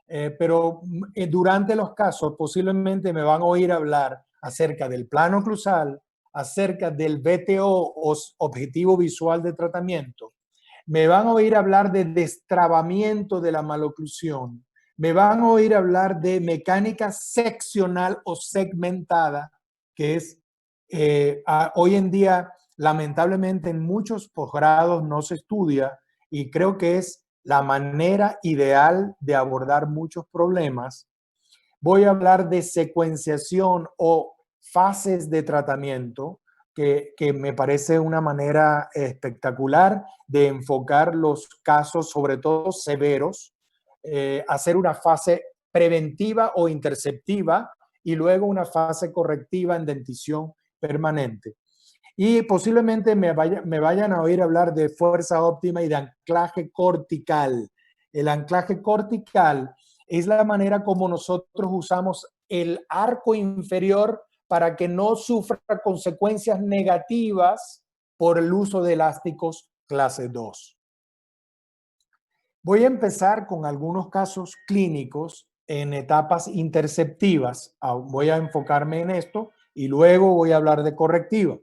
pero durante los casos posiblemente me van a oír hablar acerca del plano oclusal, acerca del VTO o objetivo visual de tratamiento. Me van a oír hablar de destrabamiento de la maloclusión. Me van a oír hablar de mecánica seccional o segmentada, que es hoy en día, lamentablemente, en muchos posgrados no se estudia y creo que es la manera ideal de abordar muchos problemas. Voy a hablar de secuenciación o fases de tratamiento, que me parece una manera espectacular de enfocar los casos, sobre todo severos, hacer una fase preventiva o interceptiva y luego una fase correctiva en dentición permanente. Y posiblemente me vayan a oír hablar de fuerza óptima y de anclaje cortical. El anclaje cortical es la manera como nosotros usamos el arco inferior para que no sufra consecuencias negativas por el uso de elásticos clase 2. Voy a empezar con algunos casos clínicos en etapas interceptivas. Voy a enfocarme en esto y luego voy a hablar de correctiva.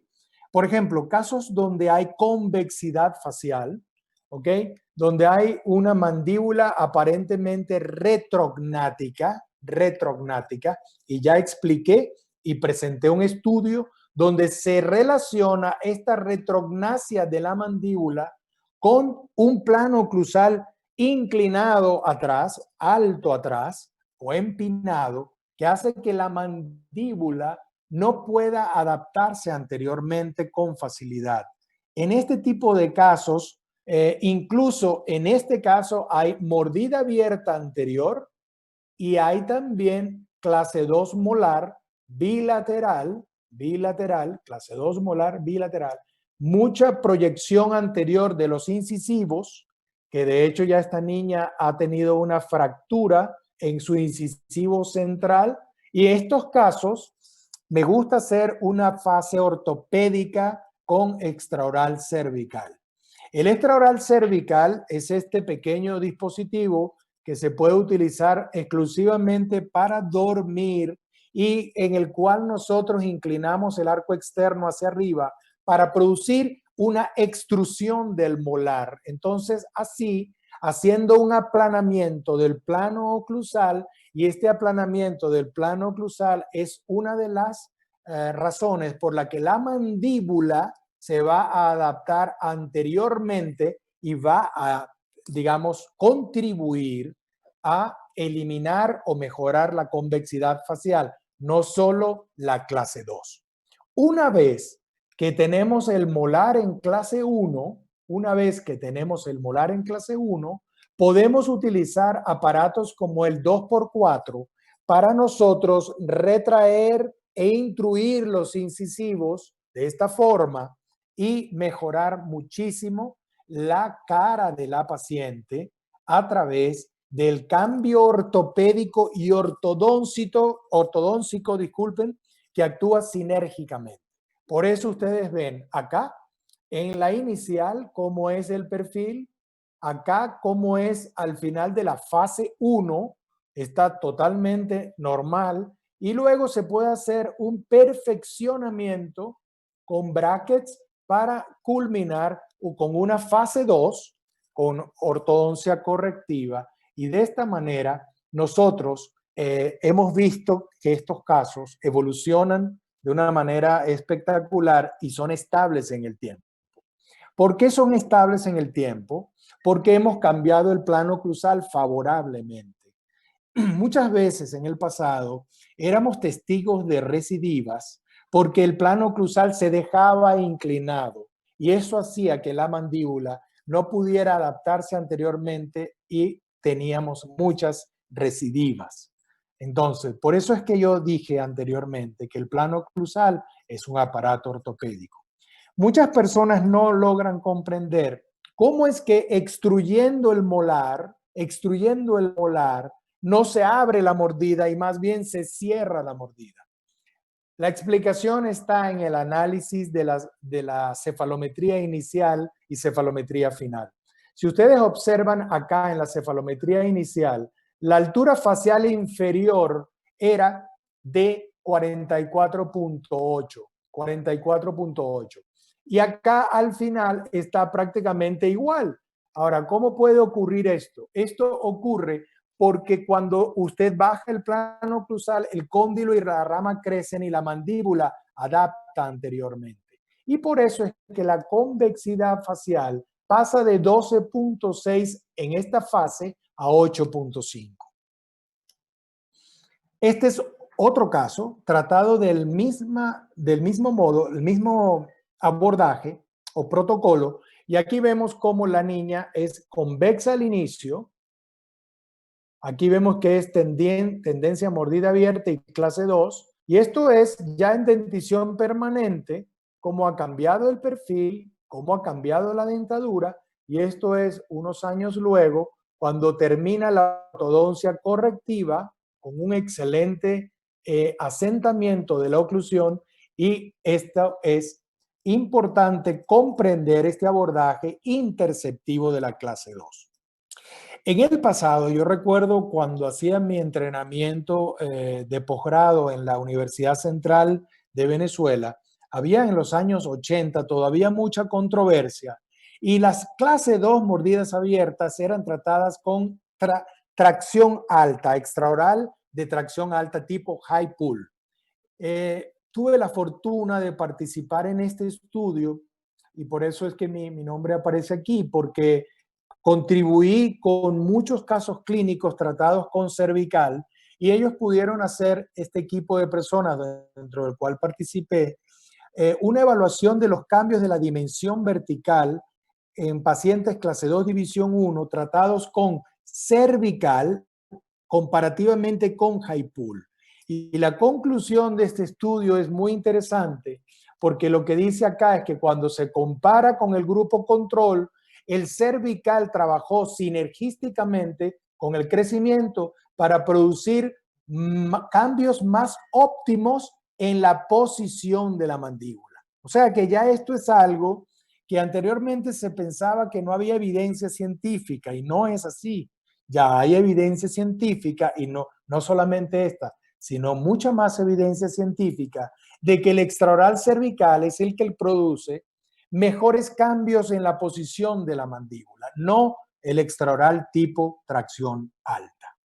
Por ejemplo, casos donde hay convexidad facial, ¿ok? Donde hay una mandíbula aparentemente retrognática, y ya expliqué y presenté un estudio donde se relaciona esta retrognasia de la mandíbula con un plano oclusal inclinado atrás, alto atrás o empinado, que hace que la mandíbula no pueda adaptarse anteriormente con facilidad. En este tipo de casos, incluso en este caso hay mordida abierta anterior y hay también clase 2 molar bilateral, clase 2 molar bilateral, mucha proyección anterior de los incisivos, que de hecho ya esta niña ha tenido una fractura en su incisivo central, y estos casos me gusta hacer una fase ortopédica con extraoral cervical. El extraoral cervical es este pequeño dispositivo que se puede utilizar exclusivamente para dormir y en el cual nosotros inclinamos el arco externo hacia arriba para producir una extrusión del molar. Entonces, así, haciendo un aplanamiento del plano oclusal, y este aplanamiento del plano oclusal es una de las razones por la que la mandíbula se va a adaptar anteriormente y va a, digamos, contribuir a eliminar o mejorar la convexidad facial, no solo la clase 2. Una vez que tenemos el molar en clase 1, podemos utilizar aparatos como el 2x4 para nosotros retraer e intruir los incisivos de esta forma y mejorar muchísimo la cara de la paciente a través del cambio ortopédico y ortodóntico, disculpen, que actúa sinérgicamente. Por eso ustedes ven acá en la inicial cómo es el perfil, acá cómo es al final de la fase 1, está totalmente normal, y luego se puede hacer un perfeccionamiento con brackets para culminar con una fase 2 con ortodoncia correctiva, y de esta manera nosotros hemos visto que estos casos evolucionan de una manera espectacular y son estables en el tiempo. ¿Por qué son estables en el tiempo? Porque hemos cambiado el plano oclusal favorablemente. Muchas veces en el pasado éramos testigos de recidivas porque el plano oclusal se dejaba inclinado y eso hacía que la mandíbula no pudiera adaptarse anteriormente y teníamos muchas recidivas. Entonces, por eso es que yo dije anteriormente que el plano oclusal es un aparato ortopédico. Muchas personas no logran comprender cómo es que extruyendo el molar, no se abre la mordida y más bien se cierra la mordida. La explicación está en el análisis de la cefalometría inicial y cefalometría final. Si ustedes observan acá en la cefalometría inicial, la altura facial inferior era de 44.8. 44.8. Y acá al final está prácticamente igual. Ahora, ¿cómo puede ocurrir esto? Esto ocurre porque cuando usted baja el plano oclusal, el cóndilo y la rama crecen y la mandíbula adapta anteriormente. Y por eso es que la convexidad facial pasa de 12.6 en esta fase a 8.5. Este es otro caso tratado del mismo modo, el mismo abordaje o protocolo, y aquí vemos cómo la niña es convexa al inicio. Aquí vemos que es tendencia mordida abierta y clase 2, y esto es ya en dentición permanente, cómo ha cambiado el perfil, cómo ha cambiado la dentadura, y esto es unos años luego, cuando termina la ortodoncia correctiva, con un excelente asentamiento de la oclusión, y esto es importante comprender este abordaje interceptivo de la clase 2. En el pasado, yo recuerdo cuando hacía mi entrenamiento de posgrado en la Universidad Central de Venezuela, había en los años 80 todavía mucha controversia y las clase 2 mordidas abiertas eran tratadas con tracción alta, extraoral de tracción alta tipo high pull. Tuve la fortuna de participar en este estudio y por eso es que mi nombre aparece aquí, porque contribuí con muchos casos clínicos tratados con cervical y ellos pudieron hacer, este equipo de personas dentro del cual participé, una evaluación de los cambios de la dimensión vertical en pacientes clase 2 división 1 tratados con cervical comparativamente con high pull. Y la conclusión de este estudio es muy interesante porque lo que dice acá es que cuando se compara con el grupo control, el cervical trabajó sinergísticamente con el crecimiento para producir cambios más óptimos en la posición de la mandíbula. O sea que ya esto es algo que anteriormente se pensaba que no había evidencia científica y no es así. Ya hay evidencia científica y no solamente esta, sino mucha más evidencia científica de que el extraoral cervical es el que produce mejores cambios en la posición de la mandíbula, no el extraoral tipo tracción alta.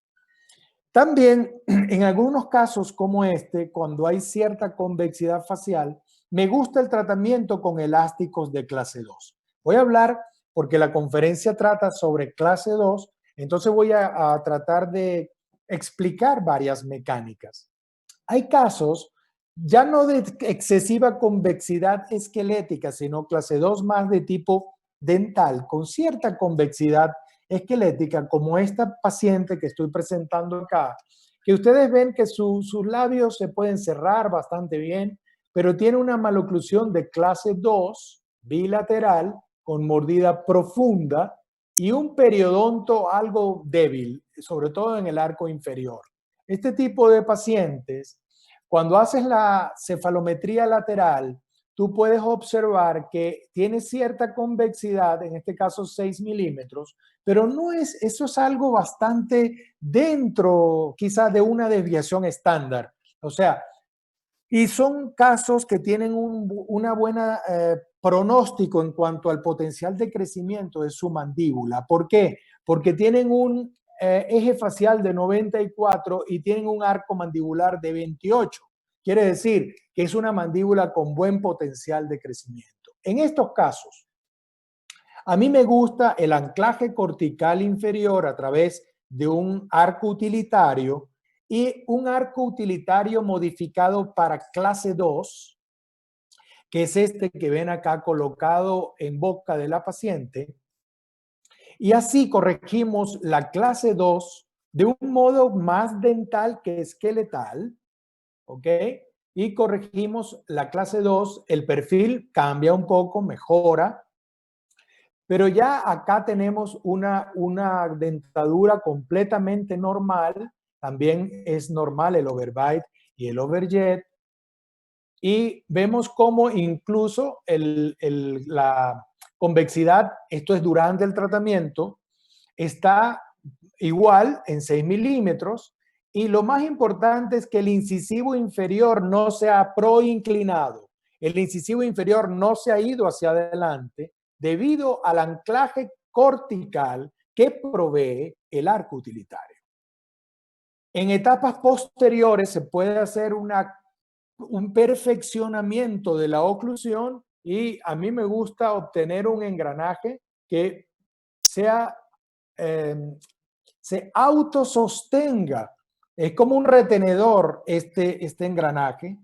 También, en algunos casos como este, cuando hay cierta convexidad facial, me gusta el tratamiento con elásticos de clase 2. Voy a hablar, porque la conferencia trata sobre clase 2, entonces voy a tratar de explicar varias mecánicas. Hay casos ya no de excesiva convexidad esquelética, sino clase 2 más de tipo dental, con cierta convexidad esquelética, como esta paciente que estoy presentando acá, que ustedes ven que sus labios se pueden cerrar bastante bien, pero tiene una maloclusión de clase 2, bilateral, con mordida profunda y un periodonto algo débil, sobre todo en el arco inferior. Este tipo de pacientes, cuando haces la cefalometría lateral, tú puedes observar que tiene cierta convexidad, en este caso 6 milímetros, pero no es, eso es algo bastante dentro quizás de una desviación estándar. O sea, y son casos que tienen una buena pronóstico en cuanto al potencial de crecimiento de su mandíbula. ¿Por qué? Porque tienen un eje facial de 94 y tienen un arco mandibular de 28. Quiere decir que es una mandíbula con buen potencial de crecimiento. En estos casos, a mí me gusta el anclaje cortical inferior a través de un arco utilitario y un arco utilitario modificado para clase 2, que es este que ven acá colocado en boca de la paciente. Y así corregimos la clase 2 de un modo más dental que esqueletal, ¿ok? Y corregimos la clase 2, el perfil cambia un poco, mejora, pero ya acá tenemos una dentadura completamente normal. También es normal el overbite y el overjet. Y vemos cómo incluso la convexidad, esto es durante el tratamiento, está igual en 6 milímetros. Y lo más importante es que el incisivo inferior no se ha proinclinado. El incisivo inferior no se ha ido hacia adelante debido al anclaje cortical que provee el arco utilitario. En etapas posteriores se puede hacer un perfeccionamiento de la oclusión y a mí me gusta obtener un engranaje que sea, se autosostenga. Es como un retenedor este engranaje.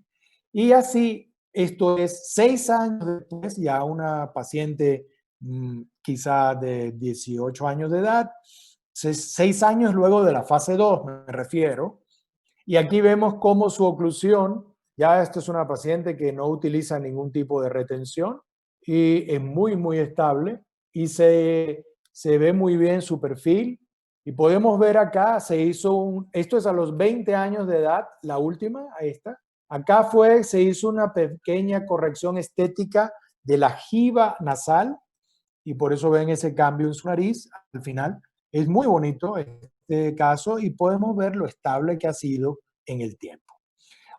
Y así, esto es 6 años después, ya una paciente quizá de 18 años de edad, 6 años luego de la fase 2 me refiero. Y aquí vemos cómo su oclusión, ya esto es una paciente que no utiliza ningún tipo de retención y es muy, muy estable y se ve muy bien su perfil. Y podemos ver acá, esto es a los 20 años de edad, la última, ahí está. Acá se hizo una pequeña corrección estética de la jiba nasal y por eso ven ese cambio en su nariz al final. Es muy bonito este caso y podemos ver lo estable que ha sido en el tiempo.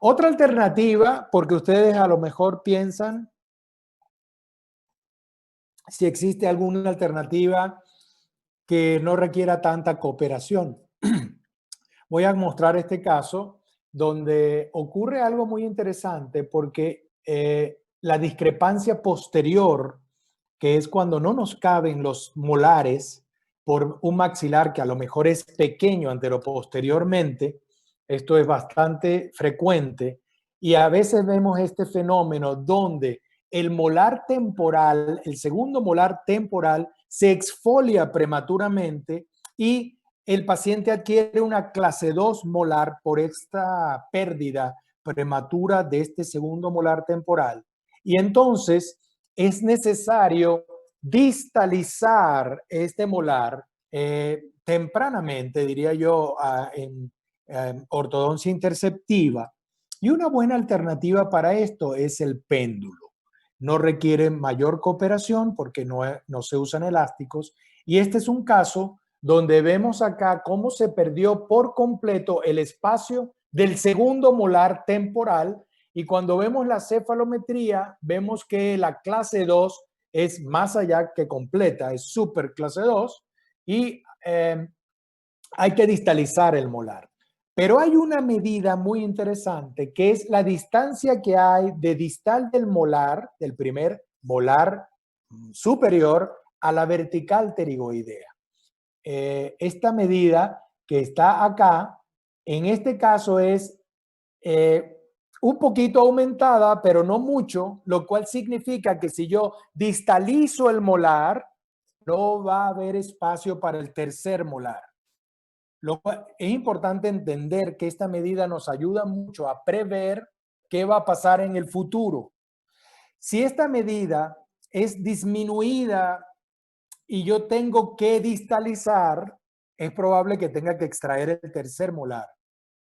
Otra alternativa, porque ustedes a lo mejor piensan si existe alguna alternativa que no requiera tanta cooperación. Voy a mostrar este caso donde ocurre algo muy interesante porque la discrepancia posterior, que es cuando no nos caben los molares por un maxilar que a lo mejor es pequeño anteroposteriormente, esto es bastante frecuente y a veces vemos este fenómeno donde el molar temporal, el segundo molar temporal, se exfolia prematuramente y el paciente adquiere una clase 2 molar por esta pérdida prematura de este segundo molar temporal. Y entonces es necesario distalizar este molar tempranamente, diría yo, en ortodoncia interceptiva. Y una buena alternativa para esto es el péndulo. No requiere mayor cooperación porque no se usan elásticos. Y este es un caso donde vemos acá cómo se perdió por completo el espacio del segundo molar temporal y cuando vemos la cefalometría vemos que la clase 2 es más allá que completa, es super clase 2 y hay que distalizar el molar. Pero hay una medida muy interesante que es la distancia que hay de distal del molar, del primer molar superior, a la vertical pterigoidea. Esta medida que está acá, en este caso es un poquito aumentada, pero no mucho, lo cual significa que si yo distalizo el molar, no va a haber espacio para el tercer molar. Lo cual es importante entender que esta medida nos ayuda mucho a prever qué va a pasar en el futuro. Si esta medida es disminuida y yo tengo que distalizar, es probable que tenga que extraer el tercer molar.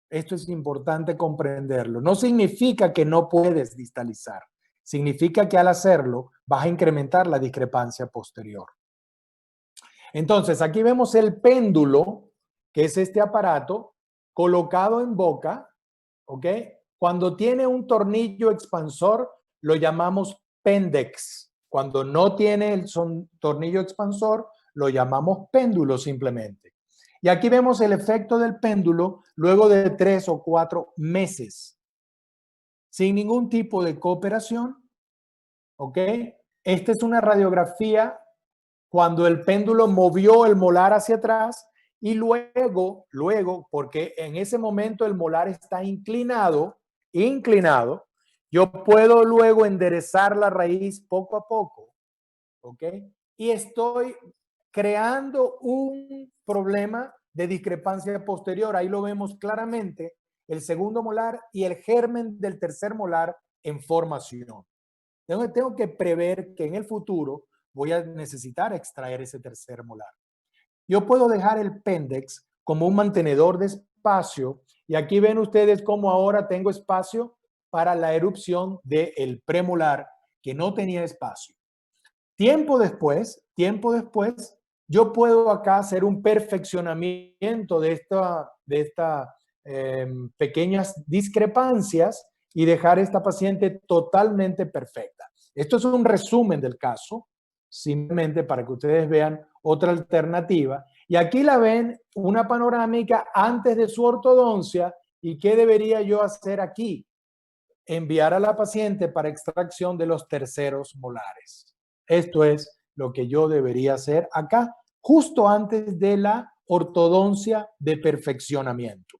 Esto es importante comprenderlo. No significa que no puedes distalizar. Significa que al hacerlo vas a incrementar la discrepancia posterior. Entonces, aquí vemos el péndulo, que es este aparato, colocado en boca, ¿ok? Cuando tiene un tornillo expansor, lo llamamos pendex. Cuando no tiene el tornillo expansor, lo llamamos péndulo simplemente. Y aquí vemos el efecto del péndulo luego de 3 o 4 meses, sin ningún tipo de cooperación, ¿ok? Esta es una radiografía cuando el péndulo movió el molar hacia atrás y luego, porque en ese momento el molar está inclinado, yo puedo luego enderezar la raíz poco a poco, ¿ok? Y estoy creando un problema de discrepancia posterior. Ahí lo vemos claramente, el segundo molar y el germen del tercer molar en formación. Tengo que prever que en el futuro voy a necesitar extraer ese tercer molar. Yo puedo dejar el pendex como un mantenedor de espacio y aquí ven ustedes cómo ahora tengo espacio para la erupción del premolar que no tenía espacio. Tiempo después, yo puedo acá hacer un perfeccionamiento de estas pequeñas discrepancias y dejar a esta paciente totalmente perfecta. Esto es un resumen del caso, simplemente para que ustedes vean otra alternativa. Y aquí la ven una panorámica antes de su ortodoncia. ¿Y qué debería yo hacer aquí? Enviar a la paciente para extracción de los terceros molares. Esto es lo que yo debería hacer acá, justo antes de la ortodoncia de perfeccionamiento.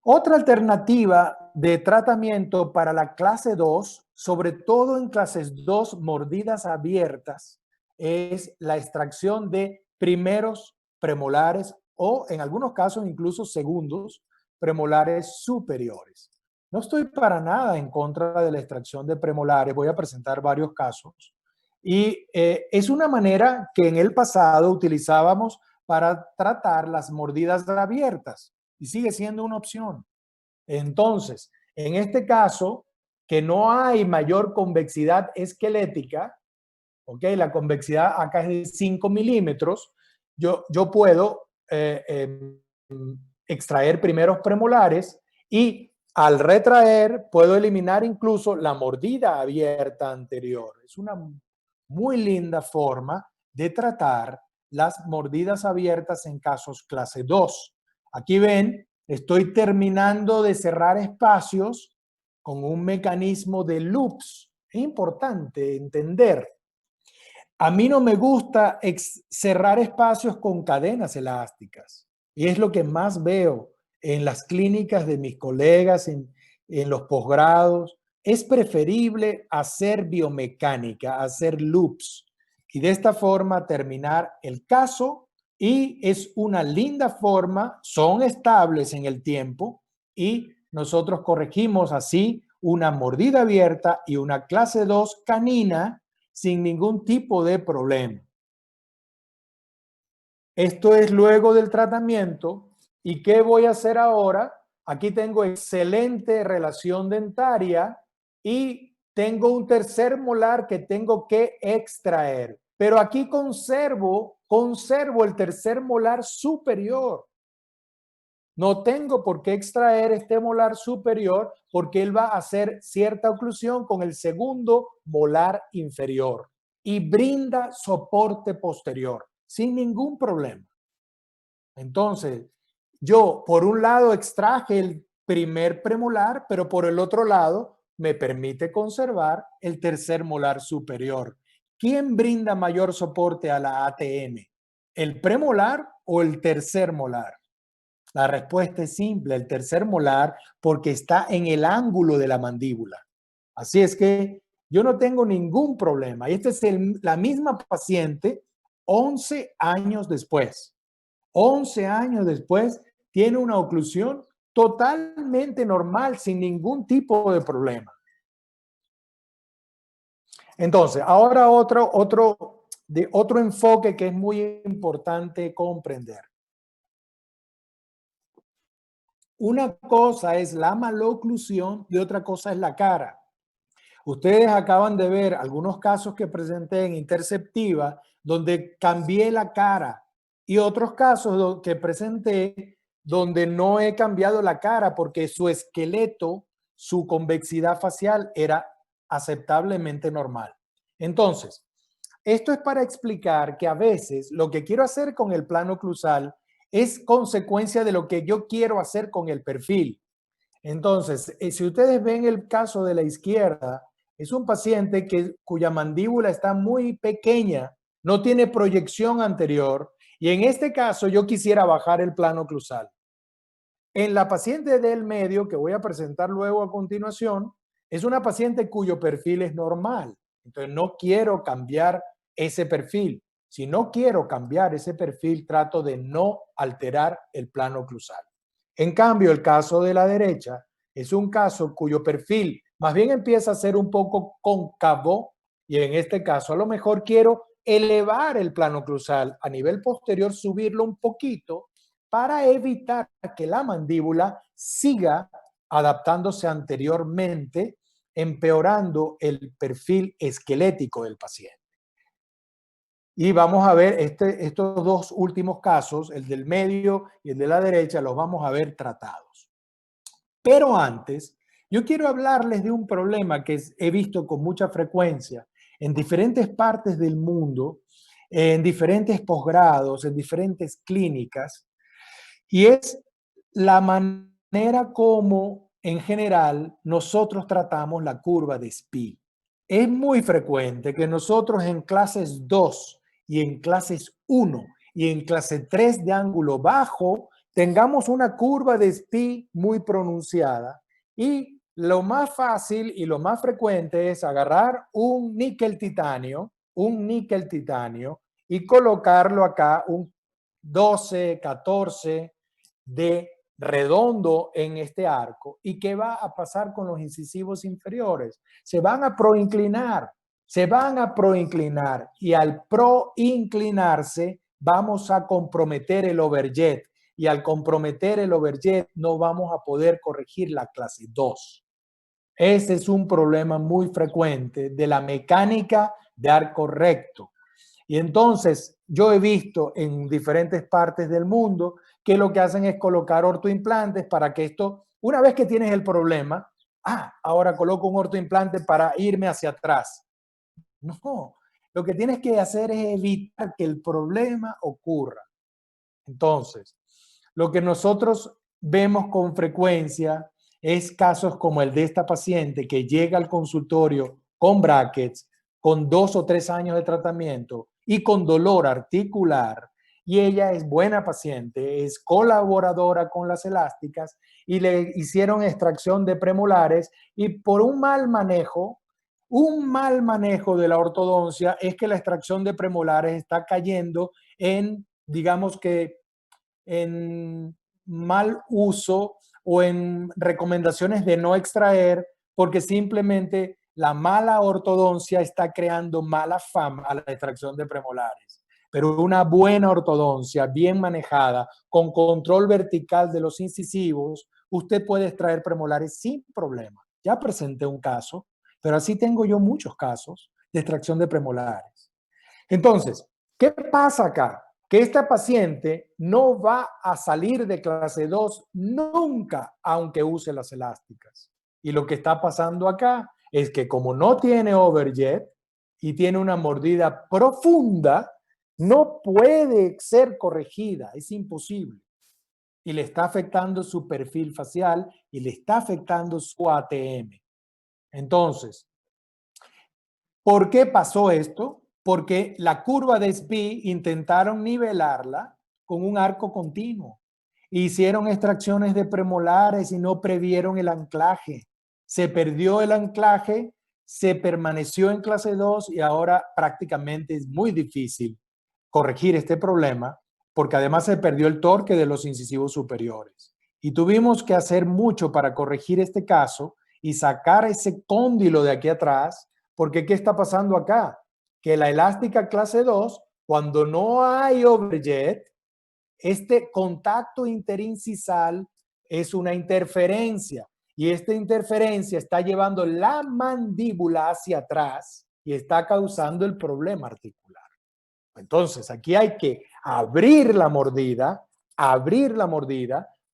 Otra alternativa de tratamiento para la clase 2, sobre todo en clases 2 mordidas abiertas, es la extracción de primeros premolares o en algunos casos incluso segundos premolares superiores. No estoy para nada en contra de la extracción de premolares, voy a presentar varios casos. Y es una manera que en el pasado utilizábamos para tratar las mordidas abiertas y sigue siendo una opción. Entonces, en este caso, que no hay mayor convexidad esquelética, ¿ok? La convexidad acá es de 5 milímetros, yo puedo extraer primeros premolares y al retraer puedo eliminar incluso la mordida abierta anterior. Es una muy linda forma de tratar las mordidas abiertas en casos clase 2. Aquí ven, estoy terminando de cerrar espacios con un mecanismo de loops. Es importante entender. A mí no me gusta cerrar espacios con cadenas elásticas. Y es lo que más veo en las clínicas de mis colegas, en los posgrados. Es preferible hacer biomecánica, hacer loops. Y de esta forma terminar el caso. Y es una linda forma, son estables en el tiempo. Y nosotros corregimos así una mordida abierta y una clase 2 canina sin ningún tipo de problema. Esto es luego del tratamiento. ¿Y qué voy a hacer ahora? Aquí tengo excelente relación dentaria y tengo un tercer molar que tengo que extraer. Pero aquí conservo el tercer molar superior. No tengo por qué extraer este molar superior porque él va a hacer cierta oclusión con el segundo molar inferior y brinda soporte posterior sin ningún problema. Entonces, yo por un lado extraje el primer premolar, pero por el otro lado me permite conservar el tercer molar superior. ¿Quién brinda mayor soporte a la ATM? ¿El premolar o el tercer molar? La respuesta es simple, el tercer molar, porque está en el ángulo de la mandíbula. Así es que yo no tengo ningún problema. Y esta es la misma paciente 11 años después. 11 años después tiene una oclusión totalmente normal, sin ningún tipo de problema. Entonces, ahora otro enfoque que es muy importante comprender. Una cosa es la maloclusión y otra cosa es la cara. Ustedes acaban de ver algunos casos que presenté en Interceptiva donde cambié la cara y otros casos que presenté donde no he cambiado la cara porque su esqueleto, su convexidad facial era aceptablemente normal. Entonces, esto es para explicar que a veces lo que quiero hacer con el plano oclusal es consecuencia de lo que yo quiero hacer con el perfil. Entonces, si ustedes ven el caso de la izquierda, es un paciente cuya mandíbula está muy pequeña, no tiene proyección anterior, y en este caso yo quisiera bajar el plano oclusal. En la paciente del medio, que voy a presentar luego a continuación, es una paciente cuyo perfil es normal. Entonces, no quiero cambiar ese perfil. Si no quiero cambiar ese perfil, trato de no alterar el plano oclusal. En cambio, el caso de la derecha es un caso cuyo perfil más bien empieza a ser un poco cóncavo y en este caso a lo mejor quiero elevar el plano oclusal a nivel posterior, subirlo un poquito para evitar que la mandíbula siga adaptándose anteriormente, empeorando el perfil esquelético del paciente. Y vamos a ver estos dos últimos casos, el del medio y el de la derecha, los vamos a ver tratados. Pero antes, yo quiero hablarles de un problema que he visto con mucha frecuencia en diferentes partes del mundo, en diferentes posgrados, en diferentes clínicas, y es la manera como en general nosotros tratamos la curva de SPI. Es muy frecuente que nosotros en clases 2 y en clases 1 y en clase 3 de ángulo bajo tengamos una curva de SPI muy pronunciada, y lo más fácil y lo más frecuente es agarrar un níquel titanio y colocarlo acá un 12, 14 de redondo en este arco. ¿Y qué va a pasar con los incisivos inferiores? Se van a proinclinar, y al proinclinarse vamos a comprometer el overjet, y al comprometer el overjet no vamos a poder corregir la clase 2. Ese es un problema muy frecuente de la mecánica de arco recto. Y entonces yo he visto en diferentes partes del mundo que lo que hacen es colocar ortoimplantes para que esto, una vez que tienes el problema, ahora coloco un ortoimplante para irme hacia atrás. No, lo que tienes que hacer es evitar que el problema ocurra. Entonces, lo que nosotros vemos con frecuencia es casos como el de esta paciente que llega al consultorio con brackets, con 2 o 3 años de tratamiento y con dolor articular, y ella es buena paciente, es colaboradora con las elásticas y le hicieron extracción de premolares, y por un mal manejo de la ortodoncia es que la extracción de premolares está cayendo en, digamos que, en mal uso o en recomendaciones de no extraer, porque simplemente la mala ortodoncia está creando mala fama a la extracción de premolares. Pero una buena ortodoncia, bien manejada, con control vertical de los incisivos, usted puede extraer premolares sin problema. Ya presenté un caso, pero así tengo yo muchos casos de extracción de premolares. Entonces, ¿qué pasa acá? Que esta paciente no va a salir de clase 2 nunca, aunque use las elásticas. Y lo que está pasando acá es que como no tiene overjet y tiene una mordida profunda, no puede ser corregida, es imposible. Y le está afectando su perfil facial y le está afectando su ATM. Entonces, ¿por qué pasó esto? Porque la curva de SPI intentaron nivelarla con un arco continuo. Hicieron extracciones de premolares y no previeron el anclaje. Se perdió el anclaje, se permaneció en clase 2 y ahora prácticamente es muy difícil corregir este problema, porque además se perdió el torque de los incisivos superiores. Y tuvimos que hacer mucho para corregir este caso y sacar ese cóndilo de aquí atrás, porque ¿qué está pasando acá? Que la elástica clase 2, cuando no hay overjet, este contacto interincisal es una interferencia, y esta interferencia está llevando la mandíbula hacia atrás y está causando el problema articular. Entonces, aquí hay que abrir la mordida,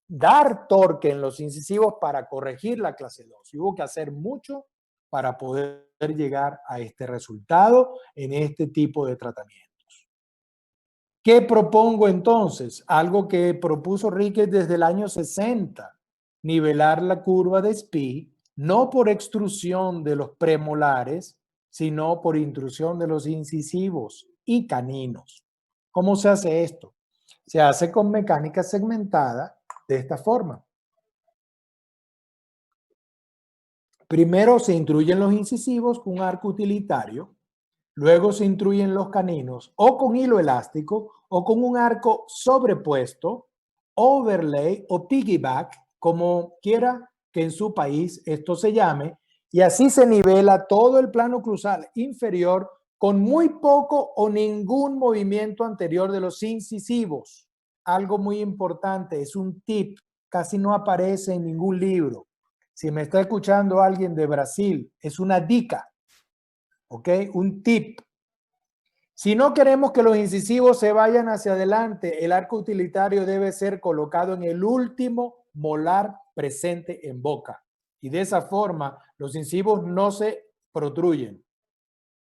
dar torque en los incisivos para corregir la clase 2. Y hubo que hacer mucho para poder llegar a este resultado en este tipo de tratamientos. ¿Qué propongo entonces? Algo que propuso Ricketts desde el año 60, nivelar la curva de SPI, no por extrusión de los premolares, sino por intrusión de los incisivos y caninos. ¿Cómo se hace esto? Se hace con mecánica segmentada de esta forma. Primero se intruyen los incisivos con un arco utilitario, luego se intruyen los caninos o con hilo elástico o con un arco sobrepuesto, overlay o piggyback, como quiera que en su país esto se llame, y así se nivela todo el plano oclusal inferior con muy poco o ningún movimiento anterior de los incisivos. Algo muy importante, es un tip, casi no aparece en ningún libro. Si me está escuchando alguien de Brasil, es una dica, ¿ok? Un tip. Si no queremos que los incisivos se vayan hacia adelante, el arco utilitario debe ser colocado en el último molar presente en boca. Y de esa forma, los incisivos no se protruyen.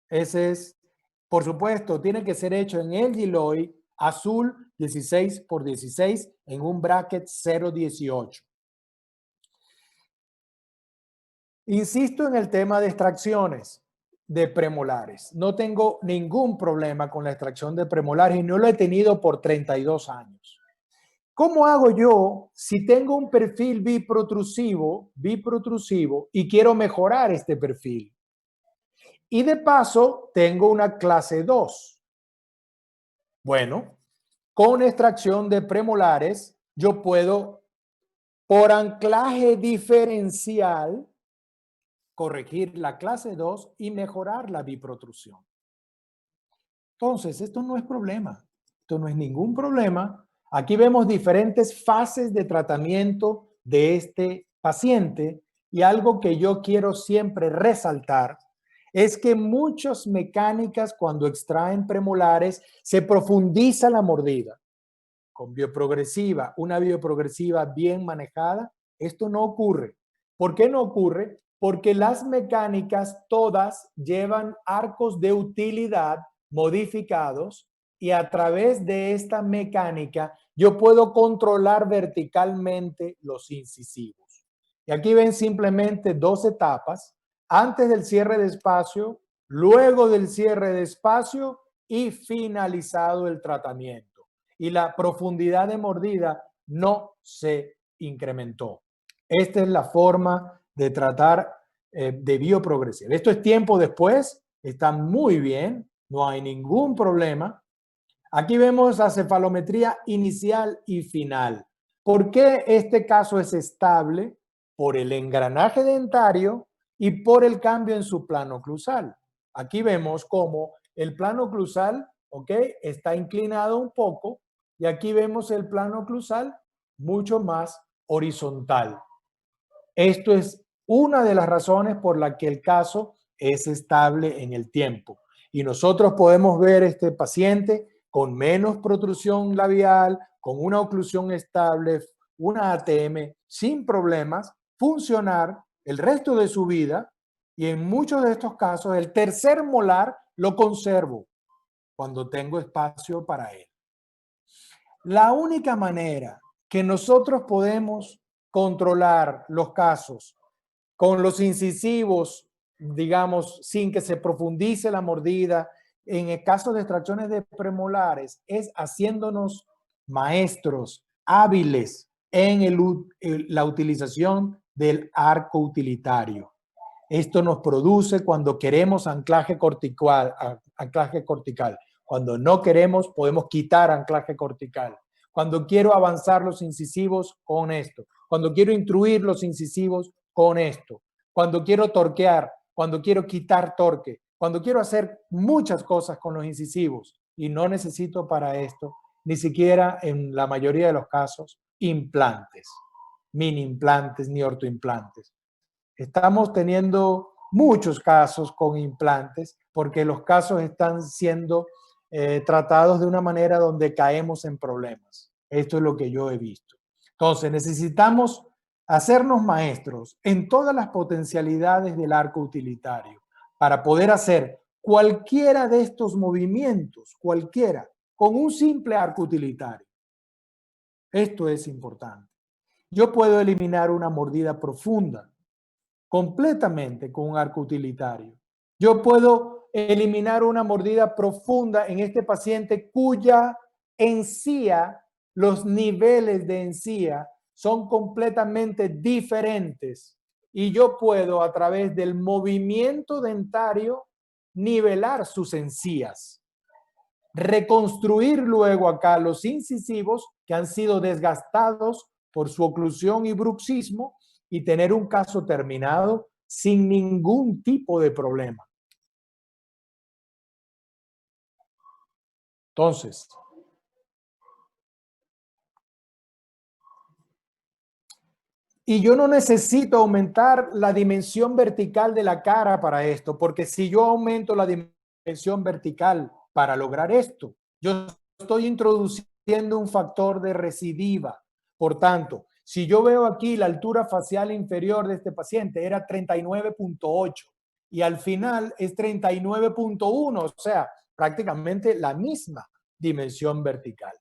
Ese es, por supuesto, tiene que ser hecho en el Giloy azul 16 por 16 en un bracket 0.18. Insisto en el tema de extracciones de premolares. No tengo ningún problema con la extracción de premolares y no lo he tenido por 32 años. ¿Cómo hago yo si tengo un perfil biprotrusivo y quiero mejorar este perfil? Y de paso tengo una clase 2. Bueno, con extracción de premolares yo puedo, por anclaje diferencial, corregir la clase 2 y mejorar la biprotrusión. Entonces, esto no es problema. Esto no es ningún problema. Aquí vemos diferentes fases de tratamiento de este paciente y algo que yo quiero siempre resaltar es que muchas mecánicas cuando extraen premolares se profundiza la mordida. Con bioprogresiva, una bioprogresiva bien manejada, esto no ocurre. ¿Por qué no ocurre? Porque las mecánicas todas llevan arcos de utilidad modificados y a través de esta mecánica yo puedo controlar verticalmente los incisivos. Y aquí ven simplemente dos etapas, antes del cierre de espacio, luego del cierre de espacio y finalizado el tratamiento. Y la profundidad de mordida no se incrementó. Esta es la forma de tratar de bioprogresiva. Esto es tiempo después, está muy bien, no hay ningún problema. Aquí vemos la cefalometría inicial y final. ¿Por qué este caso es estable? Por el engranaje dentario y por el cambio en su plano oclusal. Aquí vemos cómo el plano oclusal, ¿ok?, está inclinado un poco y aquí vemos el plano oclusal mucho más horizontal. Esto es una de las razones por la que el caso es estable en el tiempo. Y nosotros podemos ver este paciente con menos protrusión labial, con una oclusión estable, una ATM, sin problemas, funcionar el resto de su vida y en muchos de estos casos el tercer molar lo conservo cuando tengo espacio para él. La única manera que nosotros podemos controlar los casos con los incisivos, digamos, sin que se profundice la mordida, en el caso de extracciones de premolares, es haciéndonos maestros hábiles en la utilización del arco utilitario. Esto nos produce cuando queremos anclaje cortical. Cuando no queremos, podemos quitar anclaje cortical. Cuando quiero avanzar los incisivos, con esto. Cuando quiero intruir los incisivos, con esto. Cuando quiero torquear, cuando quiero quitar torque, cuando quiero hacer muchas cosas con los incisivos y no necesito para esto, ni siquiera en la mayoría de los casos, implantes, mini implantes ni ortoimplantes. Estamos teniendo muchos casos con implantes porque los casos están siendo tratados de una manera donde caemos en problemas. Esto es lo que yo he visto. Entonces, necesitamos hacernos maestros en todas las potencialidades del arco utilitario para poder hacer cualquiera de estos movimientos, cualquiera, con un simple arco utilitario. Esto es importante. Yo puedo eliminar una mordida profunda completamente con un arco utilitario. Yo puedo eliminar una mordida profunda en este paciente cuya encía, los niveles de encía son completamente diferentes y yo puedo a través del movimiento dentario nivelar sus encías. Reconstruir luego acá los incisivos que han sido desgastados por su oclusión y bruxismo y tener un caso terminado sin ningún tipo de problema. Entonces, y yo no necesito aumentar la dimensión vertical de la cara para esto, porque si yo aumento la dimensión vertical para lograr esto. Yo estoy introduciendo un factor de recidiva. Por tanto, si yo veo aquí la altura facial inferior de este paciente era 39.8 y al final es 39.1, o sea, prácticamente la misma dimensión vertical.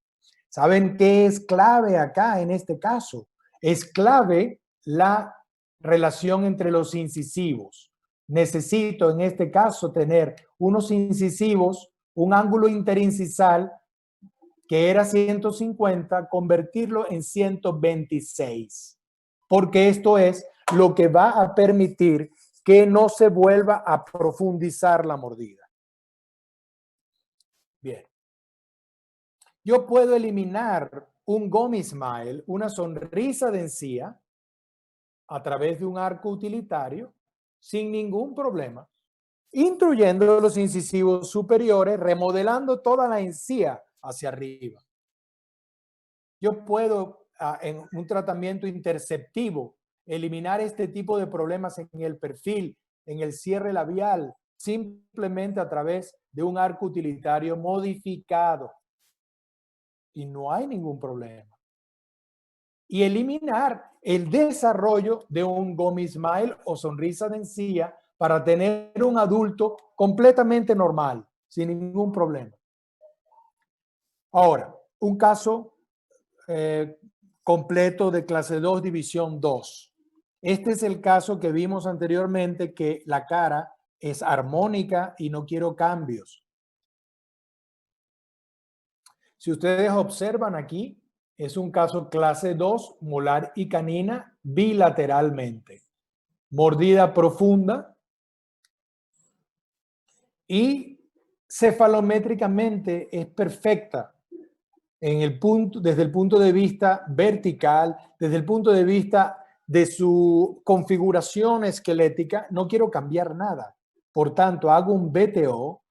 ¿Saben qué es clave acá en este caso? Es clave la relación entre los incisivos. Necesito en este caso tener unos incisivos, un ángulo interincisal que era 150, convertirlo en 126, porque esto es lo que va a permitir que no se vuelva a profundizar la mordida. Bien. Yo puedo eliminar un gummy smile, una sonrisa de encía, a través de un arco utilitario, sin ningún problema, instruyendo los incisivos superiores, remodelando toda la encía hacia arriba. Yo puedo, en un tratamiento interceptivo, eliminar este tipo de problemas en el perfil, en el cierre labial, simplemente a través de un arco utilitario modificado. Y no hay ningún problema. Y eliminar el desarrollo de un gummy smile o sonrisa de encía para tener un adulto completamente normal, sin ningún problema. Ahora, un caso completo de clase 2, división 2. Este es el caso que vimos anteriormente, que la cara es armónica y no quiero cambios. Si ustedes observan aquí, es un caso clase 2, molar y canina bilateralmente. Mordida profunda y cefalométricamente es perfecta en el punto, desde el punto de vista vertical, desde el punto de vista de su configuración esquelética, no quiero cambiar nada. Por tanto, hago un BTO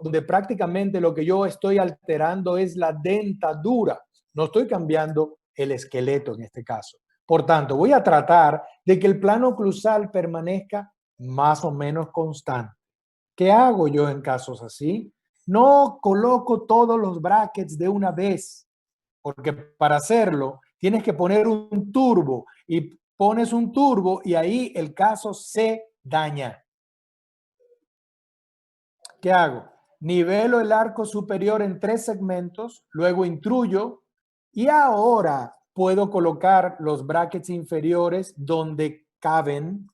donde prácticamente lo que yo estoy alterando es la dentadura. No estoy cambiando el esqueleto en este caso. Por tanto, voy a tratar de que el plano oclusal permanezca más o menos constante. ¿Qué hago yo en casos así? No coloco todos los brackets de una vez, porque para hacerlo tienes que poner un turbo y pones un turbo y ahí el caso se daña. ¿Qué hago? Nivelo el arco superior en 3 segmentos, luego intruyo y ahora puedo colocar los brackets inferiores donde caben,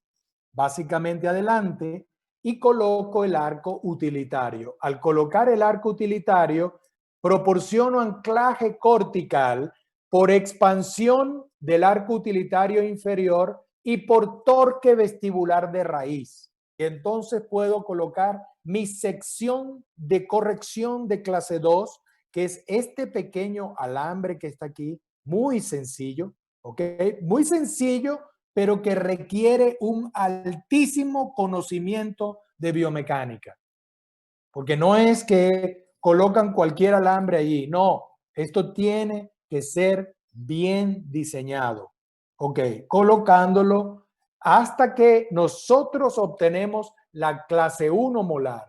básicamente adelante, y coloco el arco utilitario. Al colocar el arco utilitario, proporciono anclaje cortical por expansión del arco utilitario inferior y por torque vestibular de raíz. Y entonces puedo colocar mi sección de corrección de clase 2, que es este pequeño alambre que está aquí, muy sencillo, ¿ok? Muy sencillo, pero que requiere un altísimo conocimiento de biomecánica. Porque no es que colocan cualquier alambre allí, no, esto tiene que ser bien diseñado. Ok, colocándolo hasta que nosotros obtenemos la clase 1 molar.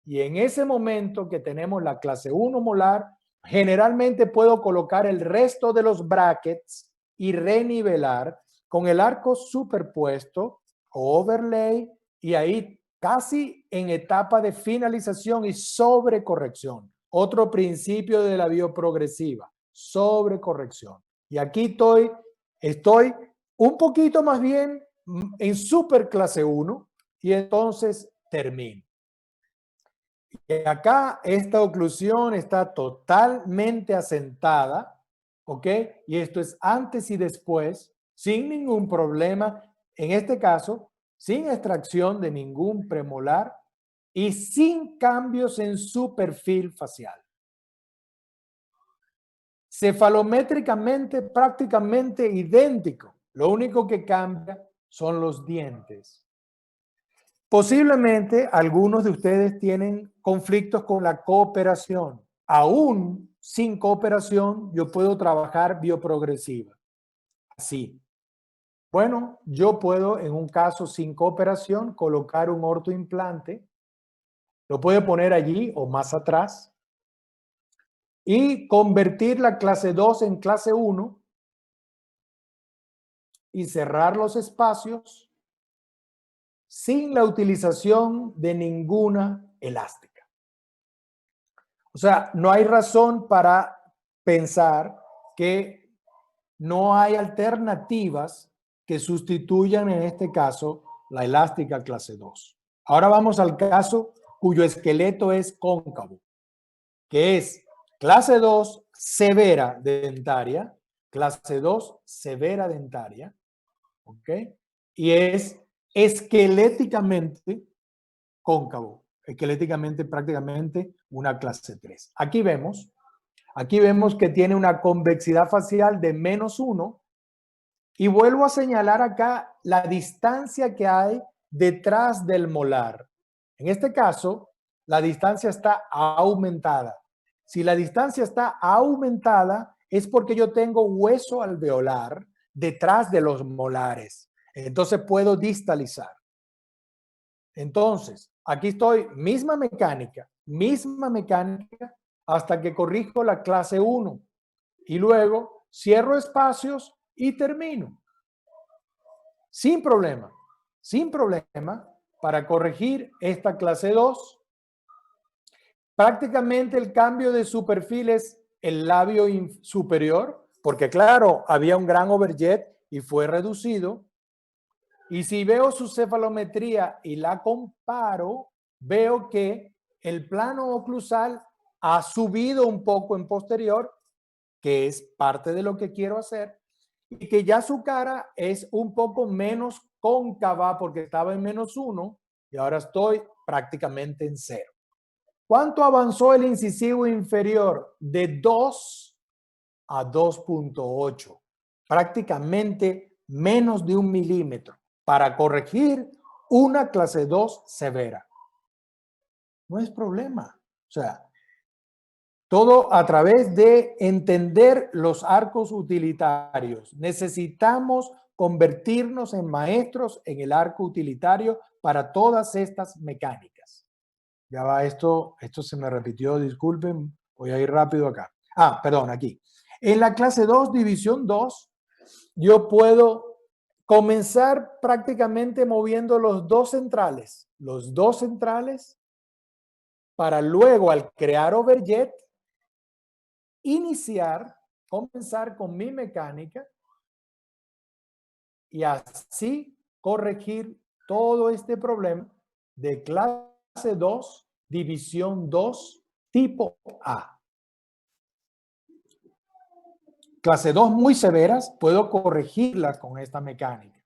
Y en ese momento que tenemos la clase 1 molar, generalmente puedo colocar el resto de los brackets y renivelar con el arco superpuesto, overlay, y ahí casi en etapa de finalización y sobrecorrección. Otro principio de la bioprogresiva, sobrecorrección. Y aquí estoy un poquito más bien en super clase 1 y entonces termino. Y acá esta oclusión está totalmente asentada, ¿ok? Y esto es antes y después, sin ningún problema. En este caso, sin extracción de ningún premolar y sin cambios en su perfil facial. Cefalométricamente prácticamente idéntico. Lo único que cambia son los dientes. Posiblemente algunos de ustedes tienen conflictos con la cooperación. Aún sin cooperación, yo puedo trabajar bioprogresiva. Así. Bueno, yo puedo, en un caso sin cooperación, colocar un ortoimplante Lo puede poner allí o más atrás. Y convertir la clase 2 en clase 1 y cerrar los espacios sin la utilización de ninguna elástica. O sea, no hay razón para pensar que no hay alternativas que sustituyan en este caso la elástica clase 2. Ahora vamos al caso cuyo esqueleto es cóncavo, que es clase 2 severa dentaria, clase 2 severa dentaria, ¿ok? Y es esqueléticamente cóncavo, esqueléticamente prácticamente una clase 3. Aquí vemos que tiene una convexidad facial de -1 y vuelvo a señalar acá la distancia que hay detrás del molar. En este caso, la distancia está aumentada. Si la distancia está aumentada, es porque yo tengo hueso alveolar detrás de los molares. Entonces puedo distalizar. Entonces, aquí estoy, misma mecánica, hasta que corrijo la clase 1. Y luego cierro espacios y termino. Sin problema para corregir esta clase 2. Prácticamente el cambio de su perfil es el labio superior, porque claro, había un gran overjet y fue reducido. Y si veo su cefalometría y la comparo, veo que el plano oclusal ha subido un poco en posterior, que es parte de lo que quiero hacer, y que ya su cara es un poco menos cóncava porque estaba en -1 y ahora estoy prácticamente en 0. ¿Cuánto avanzó el incisivo inferior? De 2 a 2.8, prácticamente menos de 1 milímetro para corregir una clase 2 severa. No es problema. O sea, todo a través de entender los arcos utilitarios. Necesitamos convertirnos en maestros en el arco utilitario para todas estas mecánicas. Ya va, esto se me repitió, disculpen, voy a ir rápido acá. Perdón, aquí. En la clase 2, división 2, yo puedo comenzar prácticamente moviendo los dos centrales para luego al crear overjet, comenzar con mi mecánica y así corregir todo este problema de clase 2, división 2, tipo A. Clase 2 muy severas, puedo corregirlas con esta mecánica.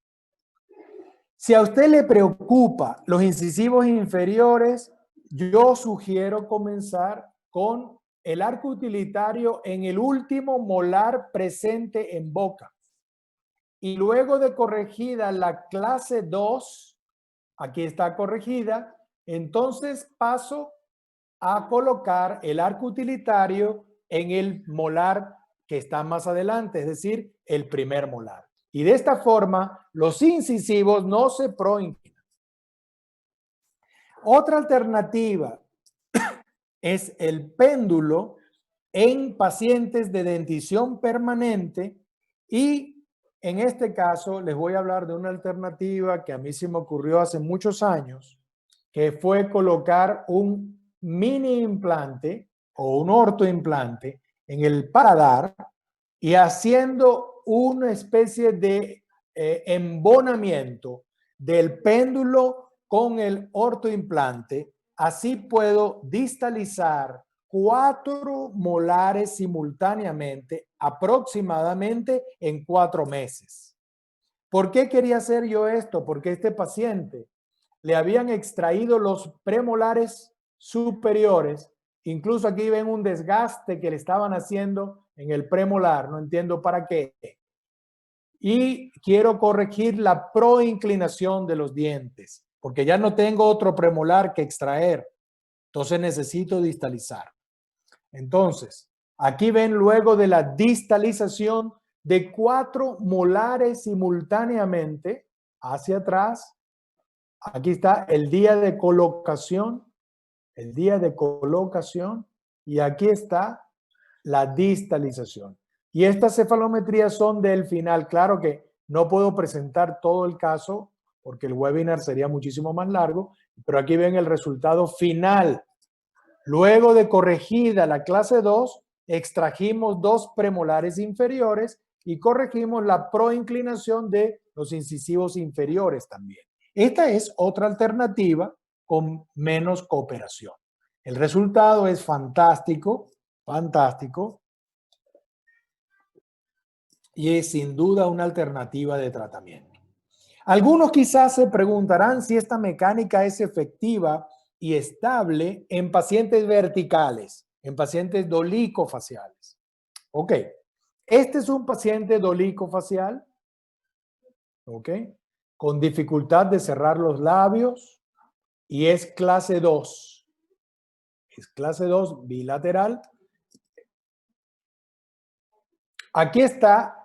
Si a usted le preocupa los incisivos inferiores, yo sugiero comenzar con el arco utilitario en el último molar presente en boca. Y luego de corregida la clase 2, aquí está corregida, entonces paso a colocar el arco utilitario en el molar que está más adelante, es decir, el primer molar. Y de esta forma, los incisivos no se proinclinan. Otra alternativa es el péndulo en pacientes de dentición permanente y en este caso les voy a hablar de una alternativa que a mí se me ocurrió hace muchos años, que fue colocar un mini implante o un ortoimplante en el paladar y haciendo una especie de embonamiento del péndulo con el ortoimplante. Así puedo distalizar 4 molares simultáneamente, aproximadamente en 4 meses. ¿Por qué quería hacer yo esto? Porque este paciente le habían extraído los premolares superiores. Incluso aquí ven un desgaste que le estaban haciendo en el premolar. No entiendo para qué. Y quiero corregir la proinclinación de los dientes, porque ya no tengo otro premolar que extraer. Entonces necesito distalizar. Entonces, aquí ven luego de la distalización de 4 molares simultáneamente hacia atrás. Aquí está el día de colocación el día de colocación, y aquí está la distalización. Y estas cefalometrías son del final. Claro que no puedo presentar todo el caso porque el webinar sería muchísimo más largo, pero aquí ven el resultado final. Luego de corregida la clase 2, extrajimos 2 premolares inferiores y corregimos la proinclinación de los incisivos inferiores también. Esta es otra alternativa con menos cooperación. El resultado es fantástico, fantástico, y es sin duda una alternativa de tratamiento. Algunos quizás se preguntarán si esta mecánica es efectiva y estable en pacientes verticales, en pacientes dolicofaciales. Ok, este es un paciente dolicofacial, ok, con dificultad de cerrar los labios y es clase 2. Es clase 2 bilateral. Aquí está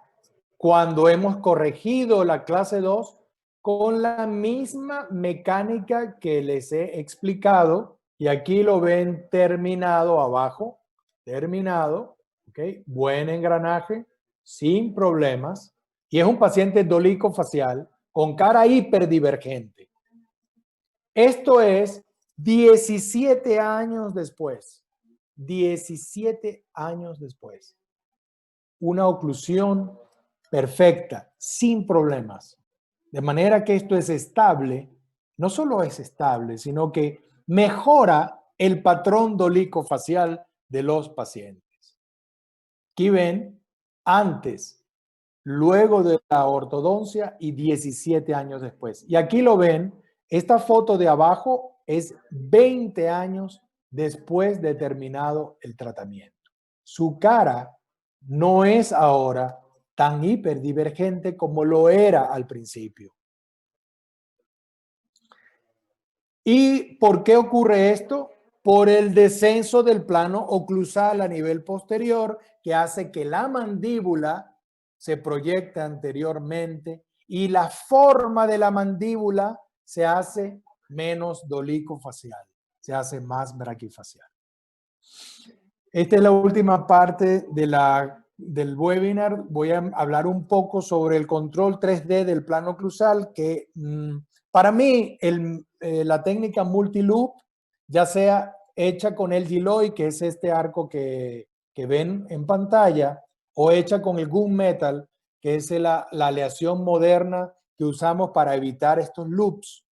cuando hemos corregido la clase 2 con la misma mecánica que les he explicado, y aquí lo ven terminado abajo, terminado, ¿ok? Buen engranaje, sin problemas, y es un paciente dolicofacial con cara hiperdivergente. Esto es 17 años después, 17 años después. Una oclusión perfecta, sin problemas. De manera que esto es estable, no solo es estable, sino que mejora el patrón dolicofacial de los pacientes. Aquí ven antes, luego de la ortodoncia y 17 años después. Y aquí lo ven, esta foto de abajo es 20 años después de terminado el tratamiento. Su cara no es ahora tan hiperdivergente como lo era al principio. ¿Y por qué ocurre esto? Por el descenso del plano oclusal a nivel posterior, que hace que la mandíbula se proyecte anteriormente y la forma de la mandíbula se hace menos dolicofacial, se hace más braquifacial. Esta es la última parte del webinar. Voy a hablar un poco sobre el control 3D del plano oclusal, que para mí la técnica multiloop, ya sea hecha con el Giloy, que es este arco que ven en pantalla, o hecha con el gunmetal, que es la aleación moderna que usamos para evitar estos loops,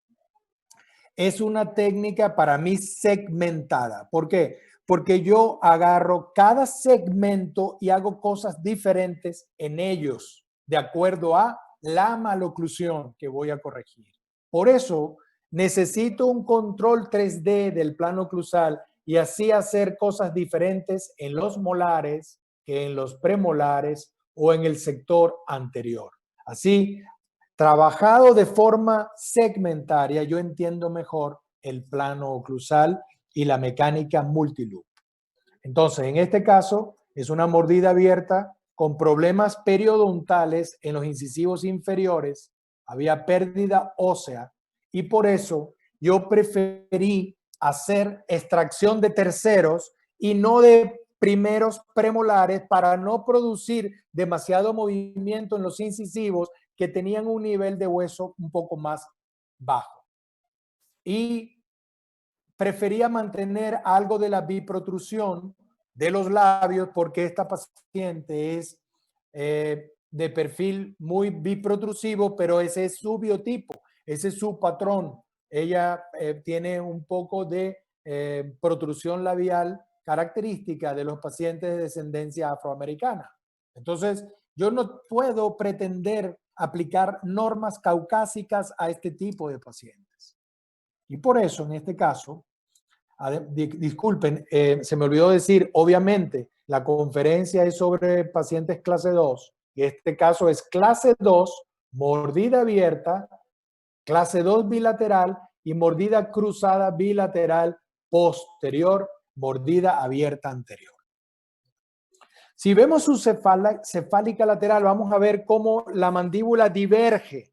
es una técnica para mí segmentada. ¿Por qué? Porque yo agarro cada segmento y hago cosas diferentes en ellos, de acuerdo a la maloclusión que voy a corregir. Por eso necesito un control 3D del plano oclusal y así hacer cosas diferentes en los molares que en los premolares o en el sector anterior. Así, trabajado de forma segmentaria, yo entiendo mejor el plano oclusal y la mecánica multiloop. Entonces, en este caso, es una mordida abierta con problemas periodontales en los incisivos inferiores, había pérdida ósea y por eso yo preferí hacer extracción de terceros y no de primeros premolares para no producir demasiado movimiento en los incisivos que tenían un nivel de hueso un poco más bajo. Y prefería mantener algo de la biprotrusión de los labios porque esta paciente es de perfil muy biprotrusivo, pero ese es su biotipo, ese es su patrón. Ella tiene un poco de protrusión labial característica de los pacientes de descendencia afroamericana. Entonces, yo no puedo pretender aplicar normas caucásicas a este tipo de pacientes. Y por eso, en este caso, disculpen, se me olvidó decir, obviamente, la conferencia es sobre pacientes clase 2, y este caso es clase 2, mordida abierta, clase 2 bilateral y mordida cruzada bilateral posterior, mordida abierta anterior. Si vemos su cefálica lateral, vamos a ver cómo la mandíbula diverge.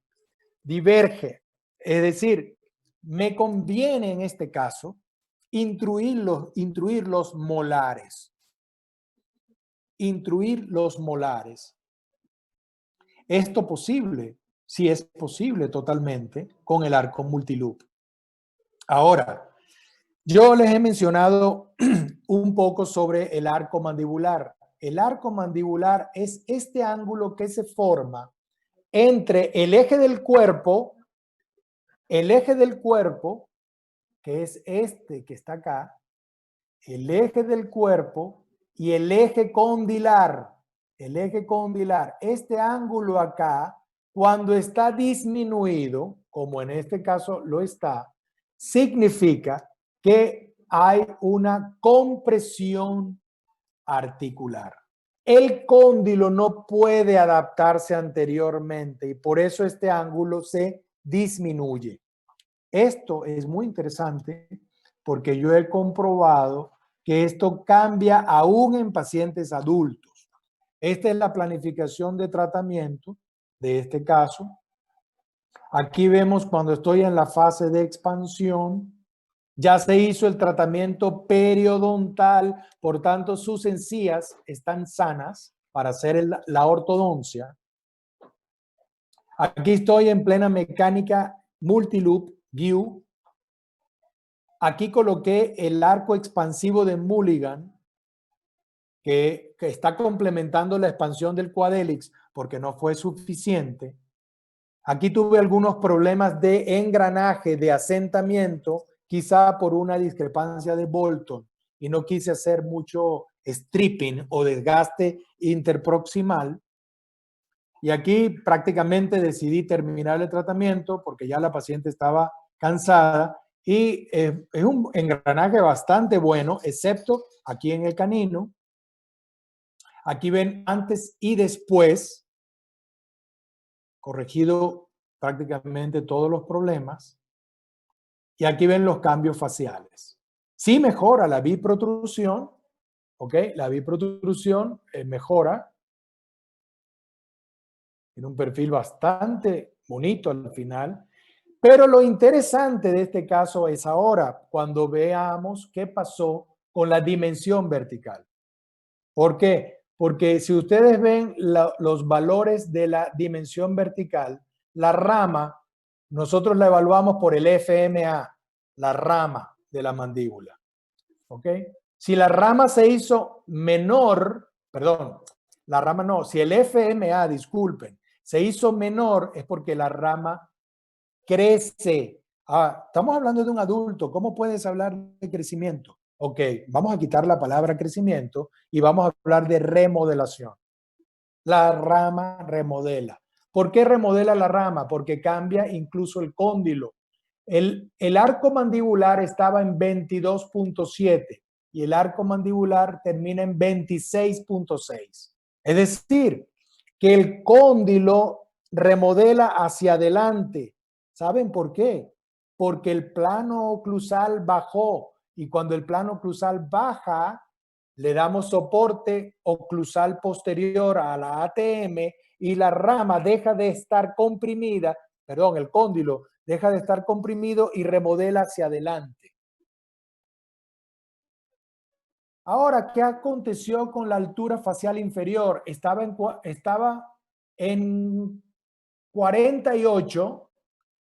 Es decir, me conviene en este caso intruir los molares. Intruir los molares. Esto posible, sí es posible totalmente con el arco multiloop. Ahora, yo les he mencionado un poco sobre el arco mandibular. El arco mandibular es este ángulo que se forma entre el eje del cuerpo, que es este que está acá, el eje del cuerpo y el eje condilar. El eje condilar, este ángulo acá, cuando está disminuido, como en este caso lo está, significa que hay una compresión articular. El cóndilo no puede adaptarse anteriormente y por eso este ángulo se disminuye. Esto es muy interesante porque yo he comprobado que esto cambia aún en pacientes adultos. Esta es la planificación de tratamiento de este caso. Aquí vemos cuando estoy en la fase de expansión. Ya se hizo el tratamiento periodontal, por tanto sus encías están sanas para hacer la ortodoncia. Aquí estoy en plena mecánica multiloop, GUI. Aquí coloqué el arco expansivo de Mulligan, que está complementando la expansión del quadélix porque no fue suficiente. Aquí tuve algunos problemas de engranaje, de asentamiento, quizá por una discrepancia de Bolton, y no quise hacer mucho stripping o desgaste interproximal. Y aquí prácticamente decidí terminar el tratamiento porque ya la paciente estaba cansada y es un engranaje bastante bueno, excepto aquí en el canino. Aquí ven antes y después, corregido prácticamente todos los problemas. Y aquí ven los cambios faciales. Sí mejora la biprotrusión, ¿ok? La biprotrusión mejora. Tiene un perfil bastante bonito al final. Pero lo interesante de este caso es ahora, cuando veamos qué pasó con la dimensión vertical. ¿Por qué? Porque si ustedes ven los valores de la dimensión vertical, la rama, nosotros la evaluamos por el FMA, la rama de la mandíbula. ¿Ok? Si la rama se hizo menor, perdón, la rama no, si el FMA, disculpen, se hizo menor es porque la rama crece. Estamos hablando de un adulto, ¿cómo puedes hablar de crecimiento? Ok, vamos a quitar la palabra crecimiento y vamos a hablar de remodelación. La rama remodela. ¿Por qué remodela la rama? Porque cambia incluso el cóndilo. El arco mandibular estaba en 22.7 y el arco mandibular termina en 26.6. Es decir, que el cóndilo remodela hacia adelante. ¿Saben por qué? Porque el plano oclusal bajó y cuando el plano oclusal baja, le damos soporte oclusal posterior a la ATM y la rama deja de estar comprimida, perdón, el cóndilo deja de estar comprimido y remodela hacia adelante. Ahora, ¿qué aconteció con la altura facial inferior? Estaba en 48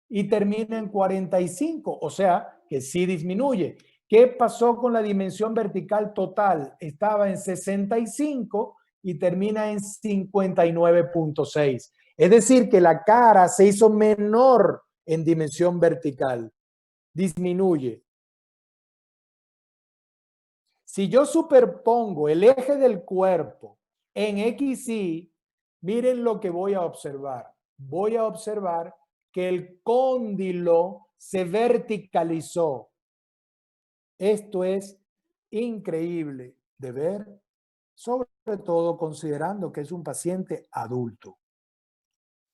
y termina en 45, o sea que sí disminuye. ¿Qué pasó con la dimensión vertical total? Estaba en 65 y termina en 59.6. Es decir, que la cara se hizo menor en dimensión vertical. Disminuye. Si yo superpongo el eje del cuerpo en XY, miren lo que voy a observar. Voy a observar que el cóndilo se verticalizó. Esto es increíble de ver, sobre todo considerando que es un paciente adulto.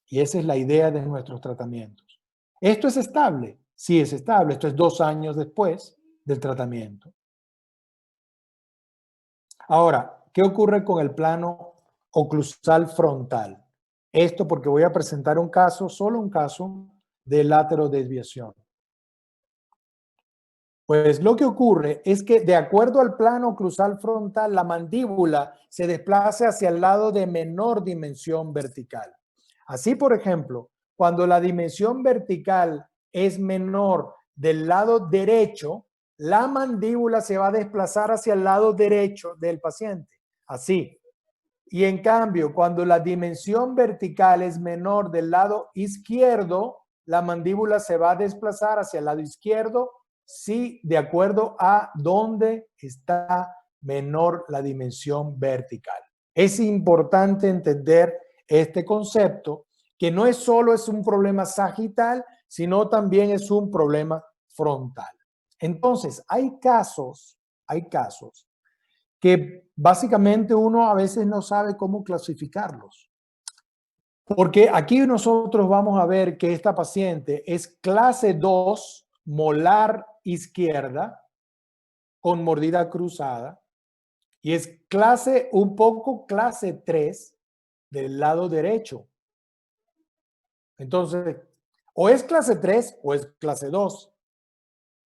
Y esa es la idea de nuestros tratamientos. ¿Esto es estable? Sí, es estable. Esto es 2 años después del tratamiento. Ahora, ¿qué ocurre con el plano oclusal frontal? Esto porque voy a presentar un caso, solo un caso, de laterodesviación. Pues lo que ocurre es que de acuerdo al plano cruzal frontal, la mandíbula se desplaza hacia el lado de menor dimensión vertical. Así, por ejemplo, cuando la dimensión vertical es menor del lado derecho, la mandíbula se va a desplazar hacia el lado derecho del paciente. Así. Y en cambio, cuando la dimensión vertical es menor del lado izquierdo, la mandíbula se va a desplazar hacia el lado izquierdo, sí, de acuerdo a dónde está menor la dimensión vertical. Es importante entender este concepto, que no es solo es un problema sagital, sino también es un problema frontal. Entonces, hay casos que básicamente uno a veces no sabe cómo clasificarlos. Porque aquí nosotros vamos a ver que esta paciente es clase 2 molar izquierda con mordida cruzada y es un poco clase 3 del lado derecho. Entonces, o es clase 3 o es clase 2.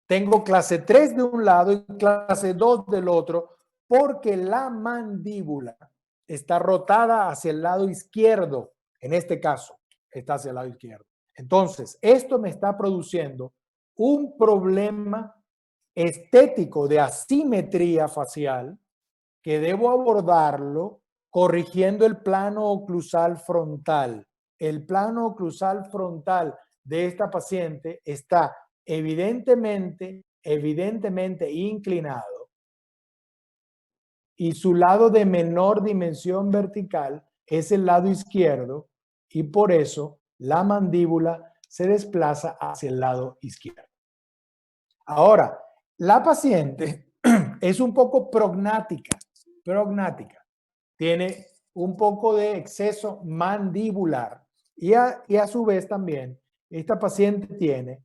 Tengo clase 3 de un lado y clase 2 del otro porque la mandíbula está rotada hacia el lado izquierdo. En este caso, está hacia el lado izquierdo. Entonces, esto me está produciendo un problema estético de asimetría facial que debo abordarlo corrigiendo el plano oclusal frontal. El plano oclusal frontal de esta paciente está evidentemente inclinado y su lado de menor dimensión vertical es el lado izquierdo y por eso la mandíbula se desplaza hacia el lado izquierdo. Ahora, la paciente es un poco prognática. Tiene un poco de exceso mandibular y a su vez también esta paciente tiene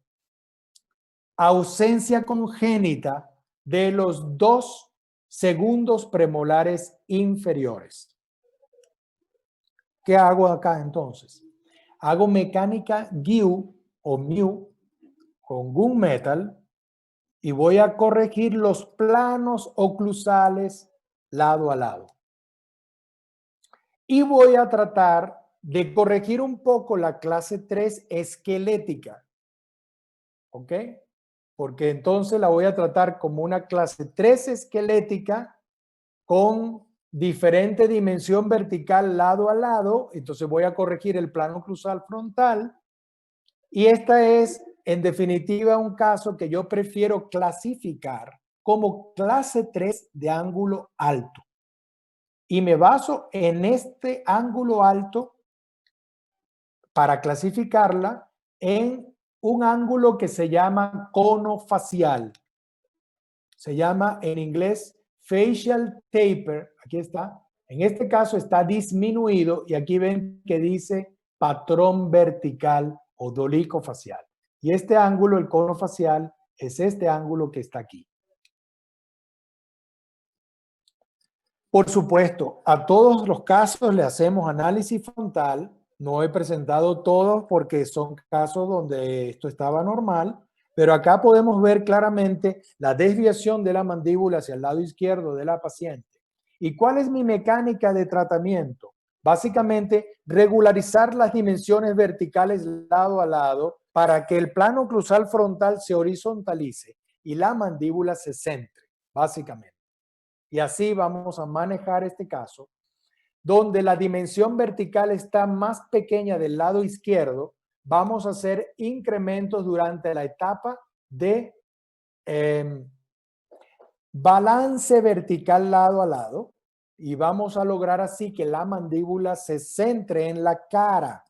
ausencia congénita de los 2 segundos premolares inferiores. ¿Qué hago acá entonces? Hago mecánica GUI o MIU con gunmetal y voy a corregir los planos oclusales lado a lado. Y voy a tratar de corregir un poco la clase 3 esquelética. ¿Ok? Porque entonces la voy a tratar como una clase 3 esquelética con diferente dimensión vertical lado a lado. Entonces voy a corregir el plano oclusal frontal. Y esta es, en definitiva, un caso que yo prefiero clasificar como clase 3 de ángulo alto. Y me baso en este ángulo alto para clasificarla en un ángulo que se llama cono facial. Se llama en inglés facial taper. Aquí está. En este caso está disminuido y aquí ven que dice patrón vertical o dolico facial. Y este ángulo, el cono facial, es este ángulo que está aquí. Por supuesto, a todos los casos le hacemos análisis frontal. No he presentado todos porque son casos donde esto estaba normal, pero acá podemos ver claramente la desviación de la mandíbula hacia el lado izquierdo de la paciente. ¿Y cuál es mi mecánica de tratamiento? Básicamente, regularizar las dimensiones verticales lado a lado para que el plano oclusal frontal se horizontalice y la mandíbula se centre, básicamente. Y así vamos a manejar este caso, donde la dimensión vertical está más pequeña del lado izquierdo. Vamos a hacer incrementos durante la etapa de balance vertical lado a lado y vamos a lograr así que la mandíbula se centre en la cara.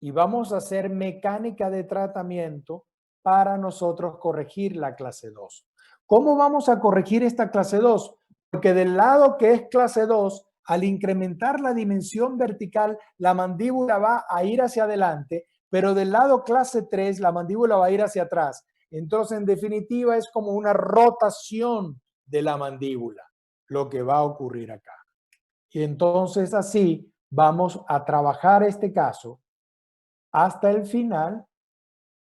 Y vamos a hacer mecánica de tratamiento para nosotros corregir la clase 2. ¿Cómo vamos a corregir esta clase 2? Porque del lado que es clase 2, al incrementar la dimensión vertical, la mandíbula va a ir hacia adelante, pero del lado clase 3, la mandíbula va a ir hacia atrás. Entonces, en definitiva, es como una rotación de la mandíbula, lo que va a ocurrir acá. Y entonces, así, vamos a trabajar este caso hasta el final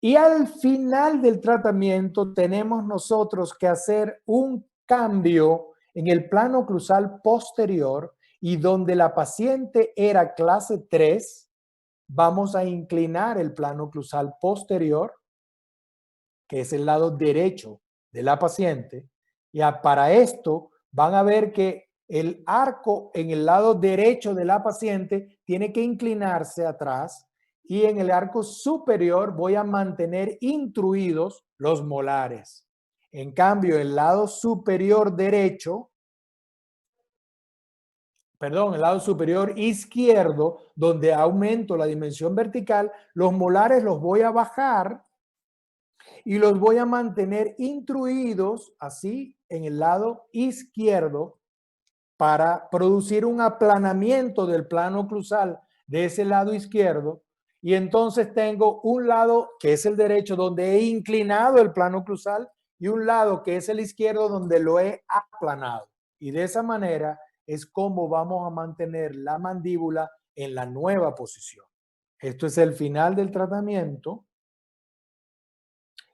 Y al final del tratamiento tenemos nosotros que hacer un cambio en el plano cruzal posterior y donde la paciente era clase 3, vamos a inclinar el plano cruzal posterior, que es el lado derecho de la paciente. Y para esto van a ver que el arco en el lado derecho de la paciente tiene que inclinarse atrás y en el arco superior voy a mantener intruidos los molares. En cambio, el lado superior derecho, perdón, el lado superior izquierdo, donde aumento la dimensión vertical, los molares los voy a bajar y los voy a mantener intruidos así en el lado izquierdo para producir un aplanamiento del plano cruzal de ese lado izquierdo. Y entonces tengo un lado que es el derecho donde he inclinado el plano cruzal y un lado que es el izquierdo donde lo he aplanado. Y de esa manera es como vamos a mantener la mandíbula en la nueva posición. Esto es el final del tratamiento.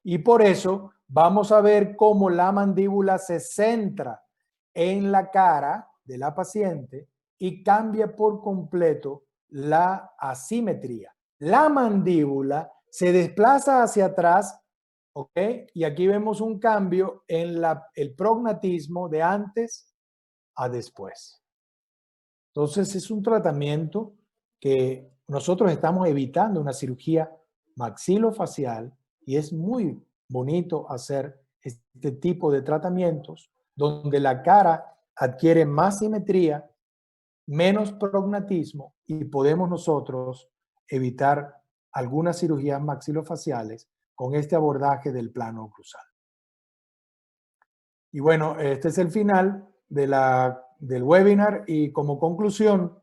Y por eso vamos a ver cómo la mandíbula se centra en la cara de la paciente y cambia por completo la asimetría. La mandíbula se desplaza hacia atrás, ¿ok? Y aquí vemos un cambio en el prognatismo de antes a después. Entonces es un tratamiento que nosotros estamos evitando una cirugía maxilofacial y es muy bonito hacer este tipo de tratamientos donde la cara adquiere más simetría, menos prognatismo y podemos nosotros evitar algunas cirugías maxilofaciales con este abordaje del plano cruzal. Y bueno, este es el final del webinar y como conclusión,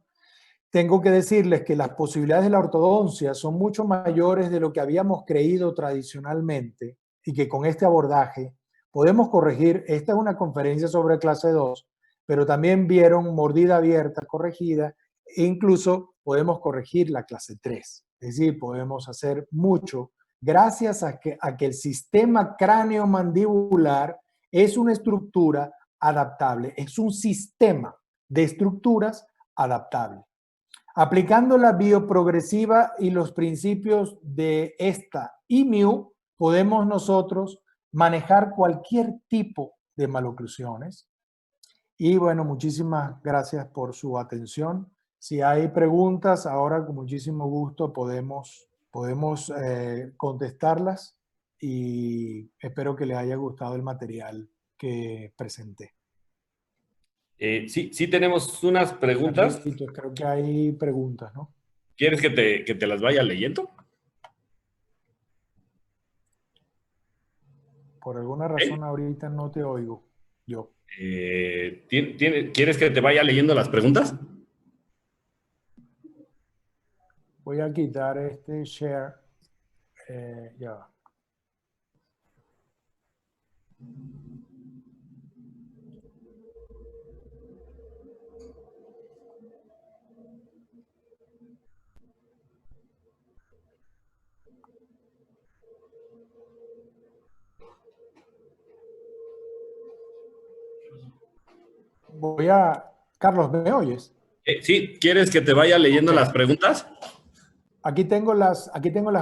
tengo que decirles que las posibilidades de la ortodoncia son mucho mayores de lo que habíamos creído tradicionalmente y que con este abordaje podemos corregir. Esta es una conferencia sobre clase 2, pero también vieron mordida abierta corregida e incluso podemos corregir la clase 3. Es decir, podemos hacer mucho gracias a que el sistema cráneo-mandibular es una estructura adaptable, es un sistema de estructuras adaptables. Aplicando la bioprogresiva y los principios de esta IMU, podemos nosotros manejar cualquier tipo de maloclusiones. Y bueno, muchísimas gracias por su atención. Si hay preguntas, ahora con muchísimo gusto podemos contestarlas y espero que les haya gustado el material que presenté. Sí tenemos unas preguntas. Carlitos, creo que hay preguntas, ¿no? ¿Quieres que te las vaya leyendo? Por alguna razón ahorita no te oigo yo. ¿Quieres que te vaya leyendo las preguntas? Voy a quitar este share. Ya va. Carlos, ¿me oyes? Sí, ¿quieres que te vaya leyendo las preguntas? Aquí tengo las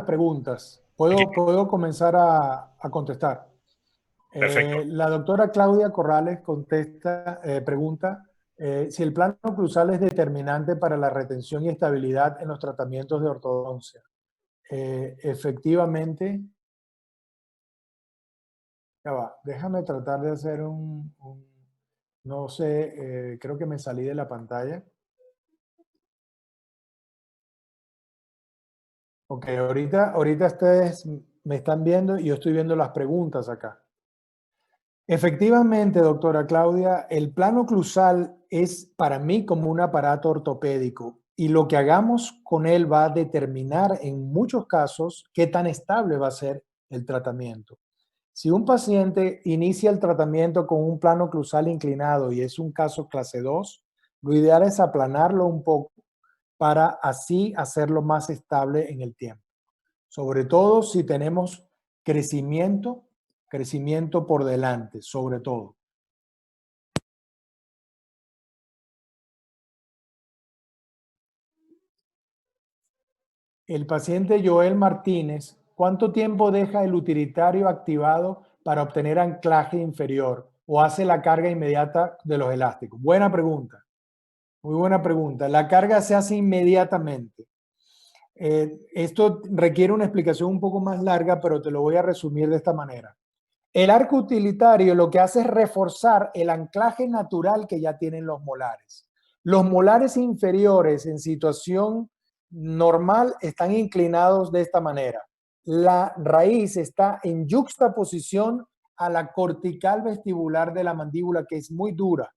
preguntas. ¿Puedo comenzar a contestar? Perfecto. La doctora Claudia Corrales pregunta si el plano cruzal es determinante para la retención y estabilidad en los tratamientos de ortodoncia. Efectivamente, ya va, déjame tratar de hacer no sé, creo que me salí de la pantalla. Ok, ahorita ustedes me están viendo y yo estoy viendo las preguntas acá. Efectivamente, doctora Claudia, el plano cruzal es para mí como un aparato ortopédico y lo que hagamos con él va a determinar en muchos casos qué tan estable va a ser el tratamiento. Si un paciente inicia el tratamiento con un plano cruzal inclinado y es un caso clase 2, lo ideal es aplanarlo un poco para así hacerlo más estable en el tiempo. Sobre todo si tenemos crecimiento por delante, sobre todo. El paciente Joel Martínez, ¿cuánto tiempo deja el utilitario activado para obtener anclaje inferior o hace la carga inmediata de los elásticos? Buena pregunta, muy buena pregunta. La carga se hace inmediatamente. Esto requiere una explicación un poco más larga, pero te lo voy a resumir de esta manera. El arco utilitario lo que hace es reforzar el anclaje natural que ya tienen los molares. Los molares inferiores en situación normal están inclinados de esta manera. La raíz está en yuxtaposición a la cortical vestibular de la mandíbula, que es muy dura.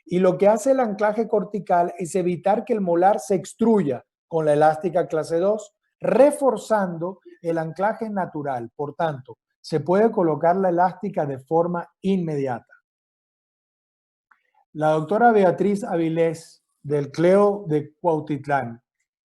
Y lo que hace el anclaje cortical es evitar que el molar se extruya con la elástica clase 2, reforzando el anclaje natural. Por tanto, se puede colocar la elástica de forma inmediata. La doctora Beatriz Avilés del CLEO de Cuautitlán.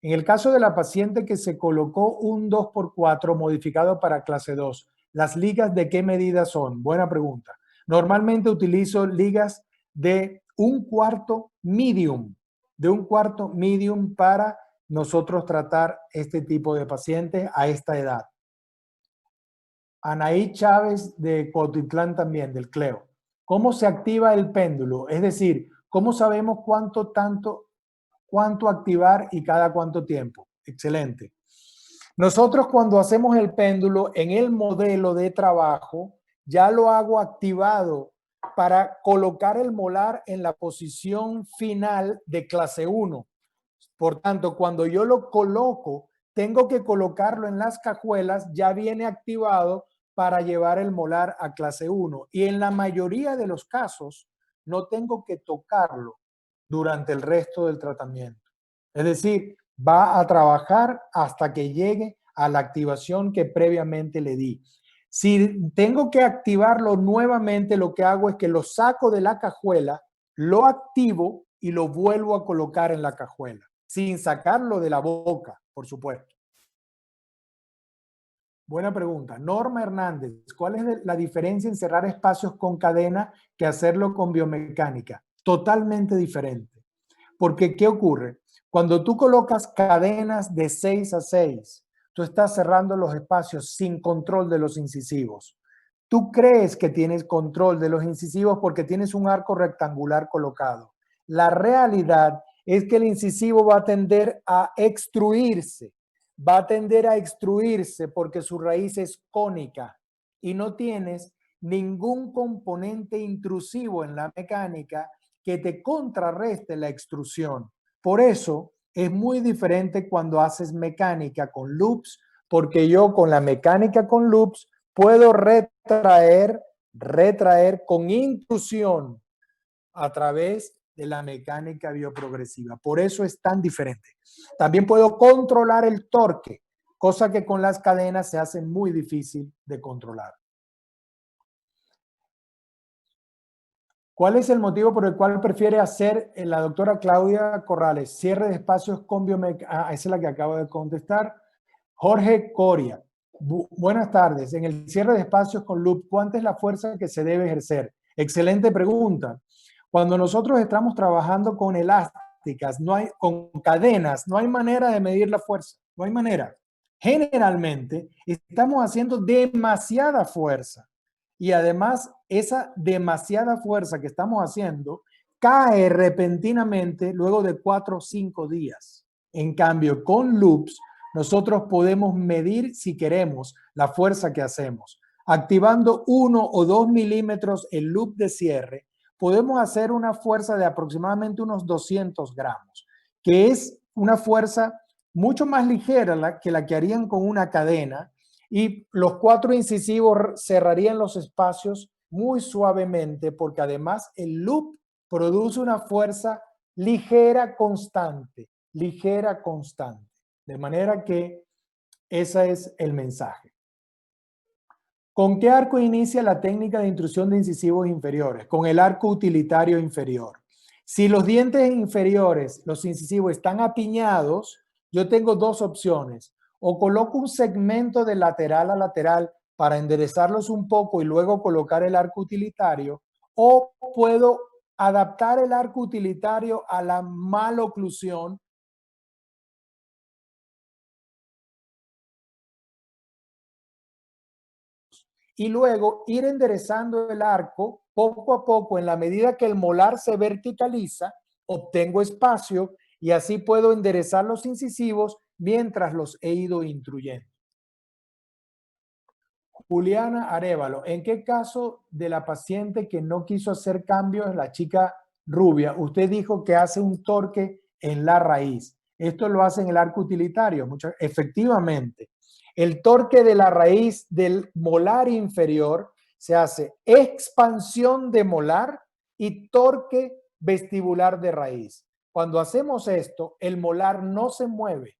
En el caso de la paciente que se colocó un 2x4 modificado para clase 2, ¿las ligas de qué medida son? Buena pregunta. Normalmente utilizo ligas de un cuarto medium, para nosotros tratar este tipo de pacientes a esta edad. Anaí Chávez de Cuautitlán también, del CLEO. ¿Cómo se activa el péndulo? Es decir, ¿cómo sabemos cuánto activar y cada cuánto tiempo? Excelente. Nosotros cuando hacemos el péndulo en el modelo de trabajo, ya lo hago activado para colocar el molar en la posición final de clase 1. Por tanto, cuando yo lo coloco, tengo que colocarlo en las cajuelas, ya viene activado para llevar el molar a clase 1. Y en la mayoría de los casos, no tengo que tocarlo durante el resto del tratamiento. Es decir, va a trabajar hasta que llegue a la activación que previamente le di. Si tengo que activarlo nuevamente, lo que hago es que lo saco de la cajuela, lo activo y lo vuelvo a colocar en la cajuela, sin sacarlo de la boca, por supuesto. Buena pregunta. Norma Hernández, ¿cuál es la diferencia en cerrar espacios con cadena que hacerlo con biomecánica? Totalmente diferente. Porque, ¿qué ocurre? Cuando tú colocas cadenas de 6 a 6, tú estás cerrando los espacios sin control de los incisivos. Tú crees que tienes control de los incisivos porque tienes un arco rectangular colocado. La realidad es que el incisivo va a tender a extruirse. Va a tender a extruirse porque su raíz es cónica y no tienes ningún componente intrusivo en la mecánica que te contrarreste la extrusión. Por eso es muy diferente cuando haces mecánica con loops, porque yo con la mecánica con loops puedo retraer con intrusión a través de la mecánica bioprogresiva. Por eso es tan diferente. También puedo controlar el torque, cosa que con las cadenas se hace muy difícil de controlar. ¿Cuál es el motivo por el cual prefiere hacer la doctora Claudia Corrales? Cierre de espacios con biomecánica. Esa es la que acabo de contestar. Jorge Coria. Buenas tardes. En el cierre de espacios con loop, ¿cuánta es la fuerza que se debe ejercer? Excelente pregunta. Cuando nosotros estamos trabajando con elásticas, con cadenas, no hay manera de medir la fuerza. No hay manera. Generalmente estamos haciendo demasiada fuerza. Y además, esa demasiada fuerza que estamos haciendo cae repentinamente luego de 4 o 5 días. En cambio, con loops, nosotros podemos medir, si queremos, la fuerza que hacemos. Activando 1 o 2 milímetros el loop de cierre, podemos hacer una fuerza de aproximadamente unos 200 gramos, que es una fuerza mucho más ligera que la que harían con una cadena, y los 4 incisivos cerrarían los espacios muy suavemente porque además el loop produce una fuerza ligera constante. De manera que ese es el mensaje. ¿Con qué arco inicia la técnica de intrusión de incisivos inferiores? Con el arco utilitario inferior. Si los dientes inferiores, los incisivos, están apiñados, yo tengo dos opciones. o coloco un segmento de lateral a lateral para enderezarlos un poco y luego colocar el arco utilitario, o puedo adaptar el arco utilitario a la maloclusión y luego ir enderezando el arco poco a poco. En la medida que el molar se verticaliza, obtengo espacio y así puedo enderezar los incisivos mientras los he ido intruyendo. Juliana Arévalo, ¿en qué caso de la paciente que no quiso hacer cambios, la chica rubia, usted dijo que hace un torque en la raíz? Esto lo hace en el arco utilitario. Efectivamente, el torque de la raíz del molar inferior se hace expansión de molar y torque vestibular de raíz. Cuando hacemos esto, el molar no se mueve.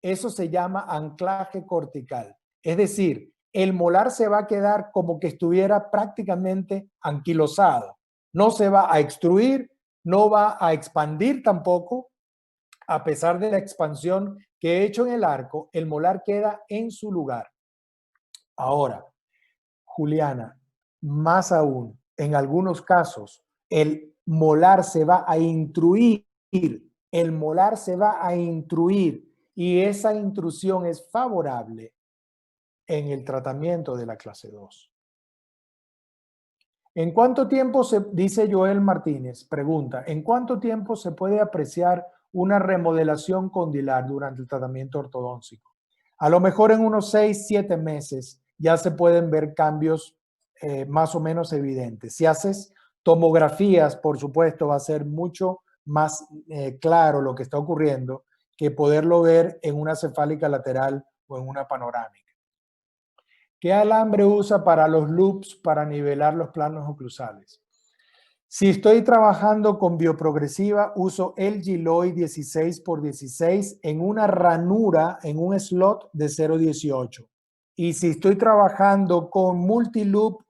Eso se llama anclaje cortical. Es decir, el molar se va a quedar como que estuviera prácticamente anquilosado. No se va a extruir, no va a expandir tampoco. A pesar de la expansión que he hecho en el arco, el molar queda en su lugar. Ahora, Juliana, más aún, en algunos casos, el molar se va a intruir, el molar se va a intruir y esa intrusión es favorable en el tratamiento de la clase 2. ¿En cuánto tiempo dice Joel Martínez, pregunta, ¿en cuánto tiempo se puede apreciar una remodelación condilar durante el tratamiento ortodóntico? A lo mejor en unos 6, 7 meses ya se pueden ver cambios más o menos evidentes. Si haces tomografías, por supuesto, va a ser mucho más claro lo que está ocurriendo que poderlo ver en una cefálica lateral o en una panorámica. ¿Qué alambre usa para los loops para nivelar los planos oclusales? Si estoy trabajando con bioprogresiva, uso el Giloy 16x16 en una ranura, en un slot de 0.18. Y si estoy trabajando con multiloop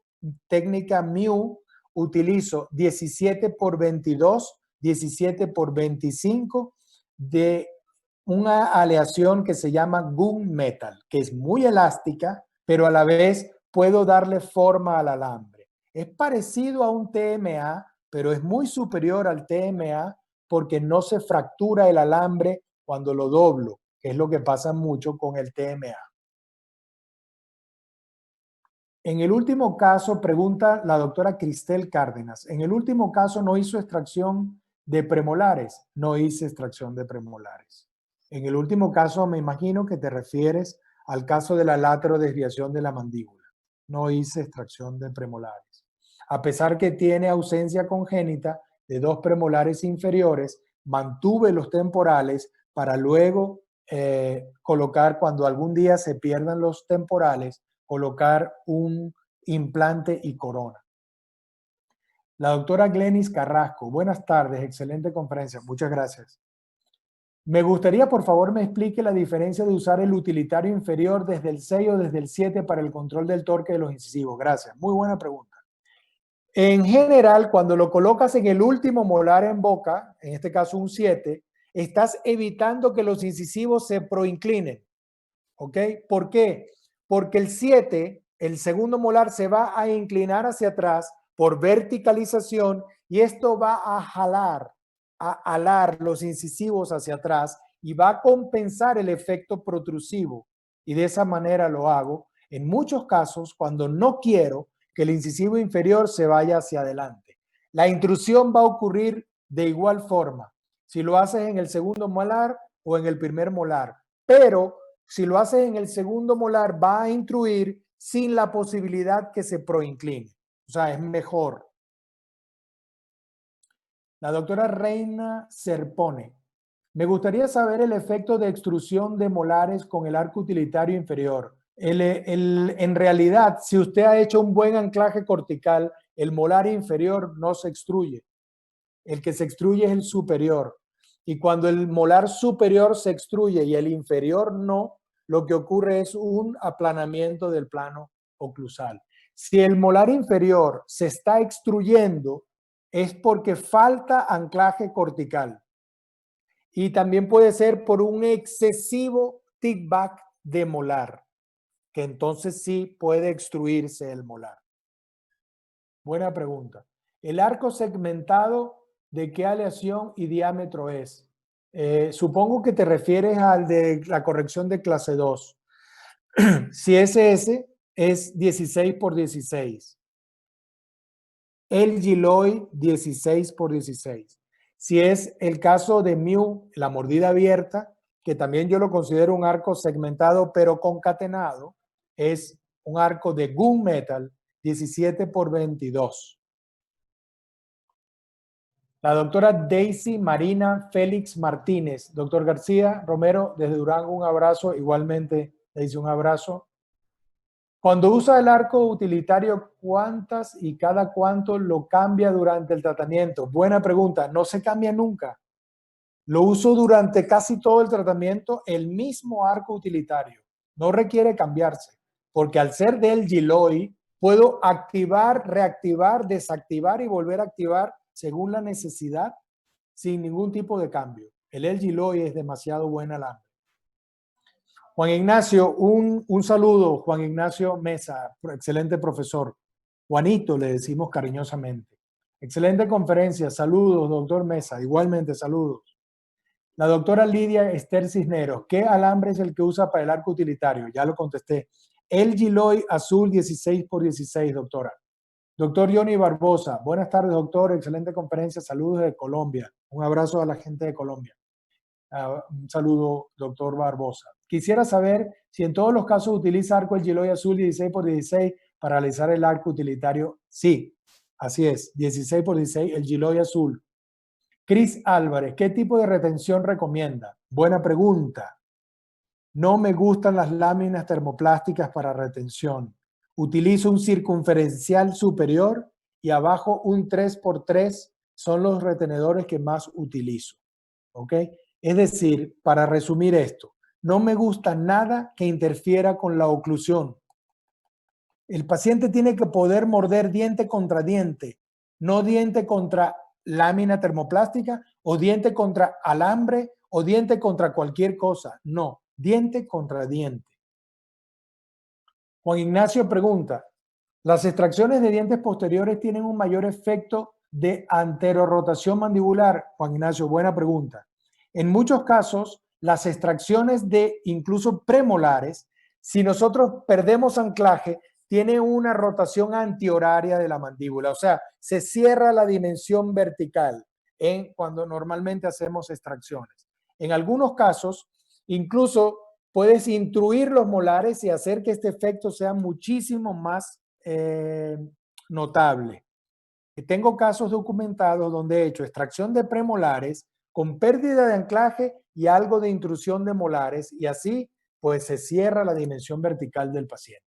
técnica Mew, utilizo 17x22, 17x25 de una aleación que se llama Gunmetal, que es muy elástica, pero a la vez puedo darle forma al alambre. Es parecido a un TMA, pero es muy superior al TMA porque no se fractura el alambre cuando lo doblo, que es lo que pasa mucho con el TMA. En el último caso, pregunta la doctora Cristel Cárdenas, en el último caso no hizo extracción de premolares. No hice extracción de premolares. En el último caso me imagino que te refieres al caso de la laterodesviación de la mandíbula. No hice extracción de premolares. A pesar que tiene ausencia congénita de 2 premolares inferiores, mantuve los temporales para luego colocar, cuando algún día se pierdan los temporales, colocar un implante y corona. La doctora Glenis Carrasco, buenas tardes, excelente conferencia, muchas gracias. Me gustaría, por favor, me explique la diferencia de usar el utilitario inferior desde el 6 o desde el 7 para el control del torque de los incisivos. Gracias, muy buena pregunta. En general, cuando lo colocas en el último molar en boca, en este caso un 7, estás evitando que los incisivos se proinclinen. ¿Ok? ¿Por qué? Porque el 7, el segundo molar, se va a inclinar hacia atrás por verticalización y esto va a alar los incisivos hacia atrás y va a compensar el efecto protrusivo. Y de esa manera lo hago en muchos casos cuando no quiero que el incisivo inferior se vaya hacia adelante. La intrusión va a ocurrir de igual forma si lo haces en el segundo molar o en el primer molar, pero si lo haces en el segundo molar va a intruir sin la posibilidad que se proincline. O sea, es mejor. La doctora Reina Serpone. Me gustaría saber el efecto de extrusión de molares con el arco utilitario inferior. En realidad, si usted ha hecho un buen anclaje cortical, el molar inferior no se extruye. El que se extruye es el superior. Y cuando el molar superior se extruye y el inferior no, lo que ocurre es un aplanamiento del plano oclusal. Si el molar inferior se está extruyendo, es porque falta anclaje cortical. Y también puede ser por un excesivo tick back de molar, que entonces sí puede extruirse el molar. Buena pregunta. El arco segmentado, ¿de qué aleación y diámetro es? Supongo que te refieres al de la corrección de clase 2. Si SS es 16 por 16. El Giloy 16 por 16. Si es el caso de Mu, la mordida abierta, que también yo lo considero un arco segmentado pero concatenado, es un arco de gunmetal 17 por 22. La doctora Daisy Marina Félix Martínez. Doctor García Romero, desde Durango, un abrazo. Igualmente, Daisy, un abrazo. Cuando usa el arco utilitario, ¿cuántas y cada cuánto lo cambia durante el tratamiento? Buena pregunta. No se cambia nunca. Lo uso durante casi todo el tratamiento, el mismo arco utilitario. No requiere cambiarse, porque al ser del Giloy, puedo activar, reactivar, desactivar y volver a activar según la necesidad, sin ningún tipo de cambio. El Giloy es demasiado buen alambre. Juan Ignacio, un saludo, Juan Ignacio Mesa, excelente profesor. Juanito, le decimos cariñosamente. Excelente conferencia, saludos, doctor Mesa, igualmente saludos. La doctora Lidia Esther Cisneros, ¿qué alambre es el que usa para el arco utilitario? Ya lo contesté. El Giloy azul 16 por 16, doctora. Doctor Johnny Barbosa, buenas tardes, doctor, excelente conferencia, saludos de Colombia. Un abrazo a la gente de Colombia. Un saludo, doctor Barbosa. Quisiera saber si en todos los casos utiliza arco el Giloy azul 16 por 16 para realizar el arco utilitario. Sí, así es, 16 por 16, el Giloy azul. Cris Álvarez, ¿qué tipo de retención recomienda? Buena pregunta. No me gustan las láminas termoplásticas para retención. Utilizo un circunferencial superior y abajo un 3x3 son los retenedores que más utilizo. ¿Ok? Es decir, para resumir esto, no me gusta nada que interfiera con la oclusión. El paciente tiene que poder morder diente contra diente, no diente contra lámina termoplástica o diente contra alambre o diente contra cualquier cosa. No, diente contra diente. Juan Ignacio pregunta, ¿las extracciones de dientes posteriores tienen un mayor efecto de anterorotación mandibular? Juan Ignacio, buena pregunta. En muchos casos, las extracciones de incluso premolares, si nosotros perdemos anclaje, tiene una rotación antihoraria de la mandíbula, o sea, se cierra la dimensión vertical cuando normalmente hacemos extracciones. En algunos casos, incluso puedes intruir los molares y hacer que este efecto sea muchísimo más notable. Tengo casos documentados donde he hecho extracción de premolares con pérdida de anclaje y algo de intrusión de molares y así pues se cierra la dimensión vertical del paciente.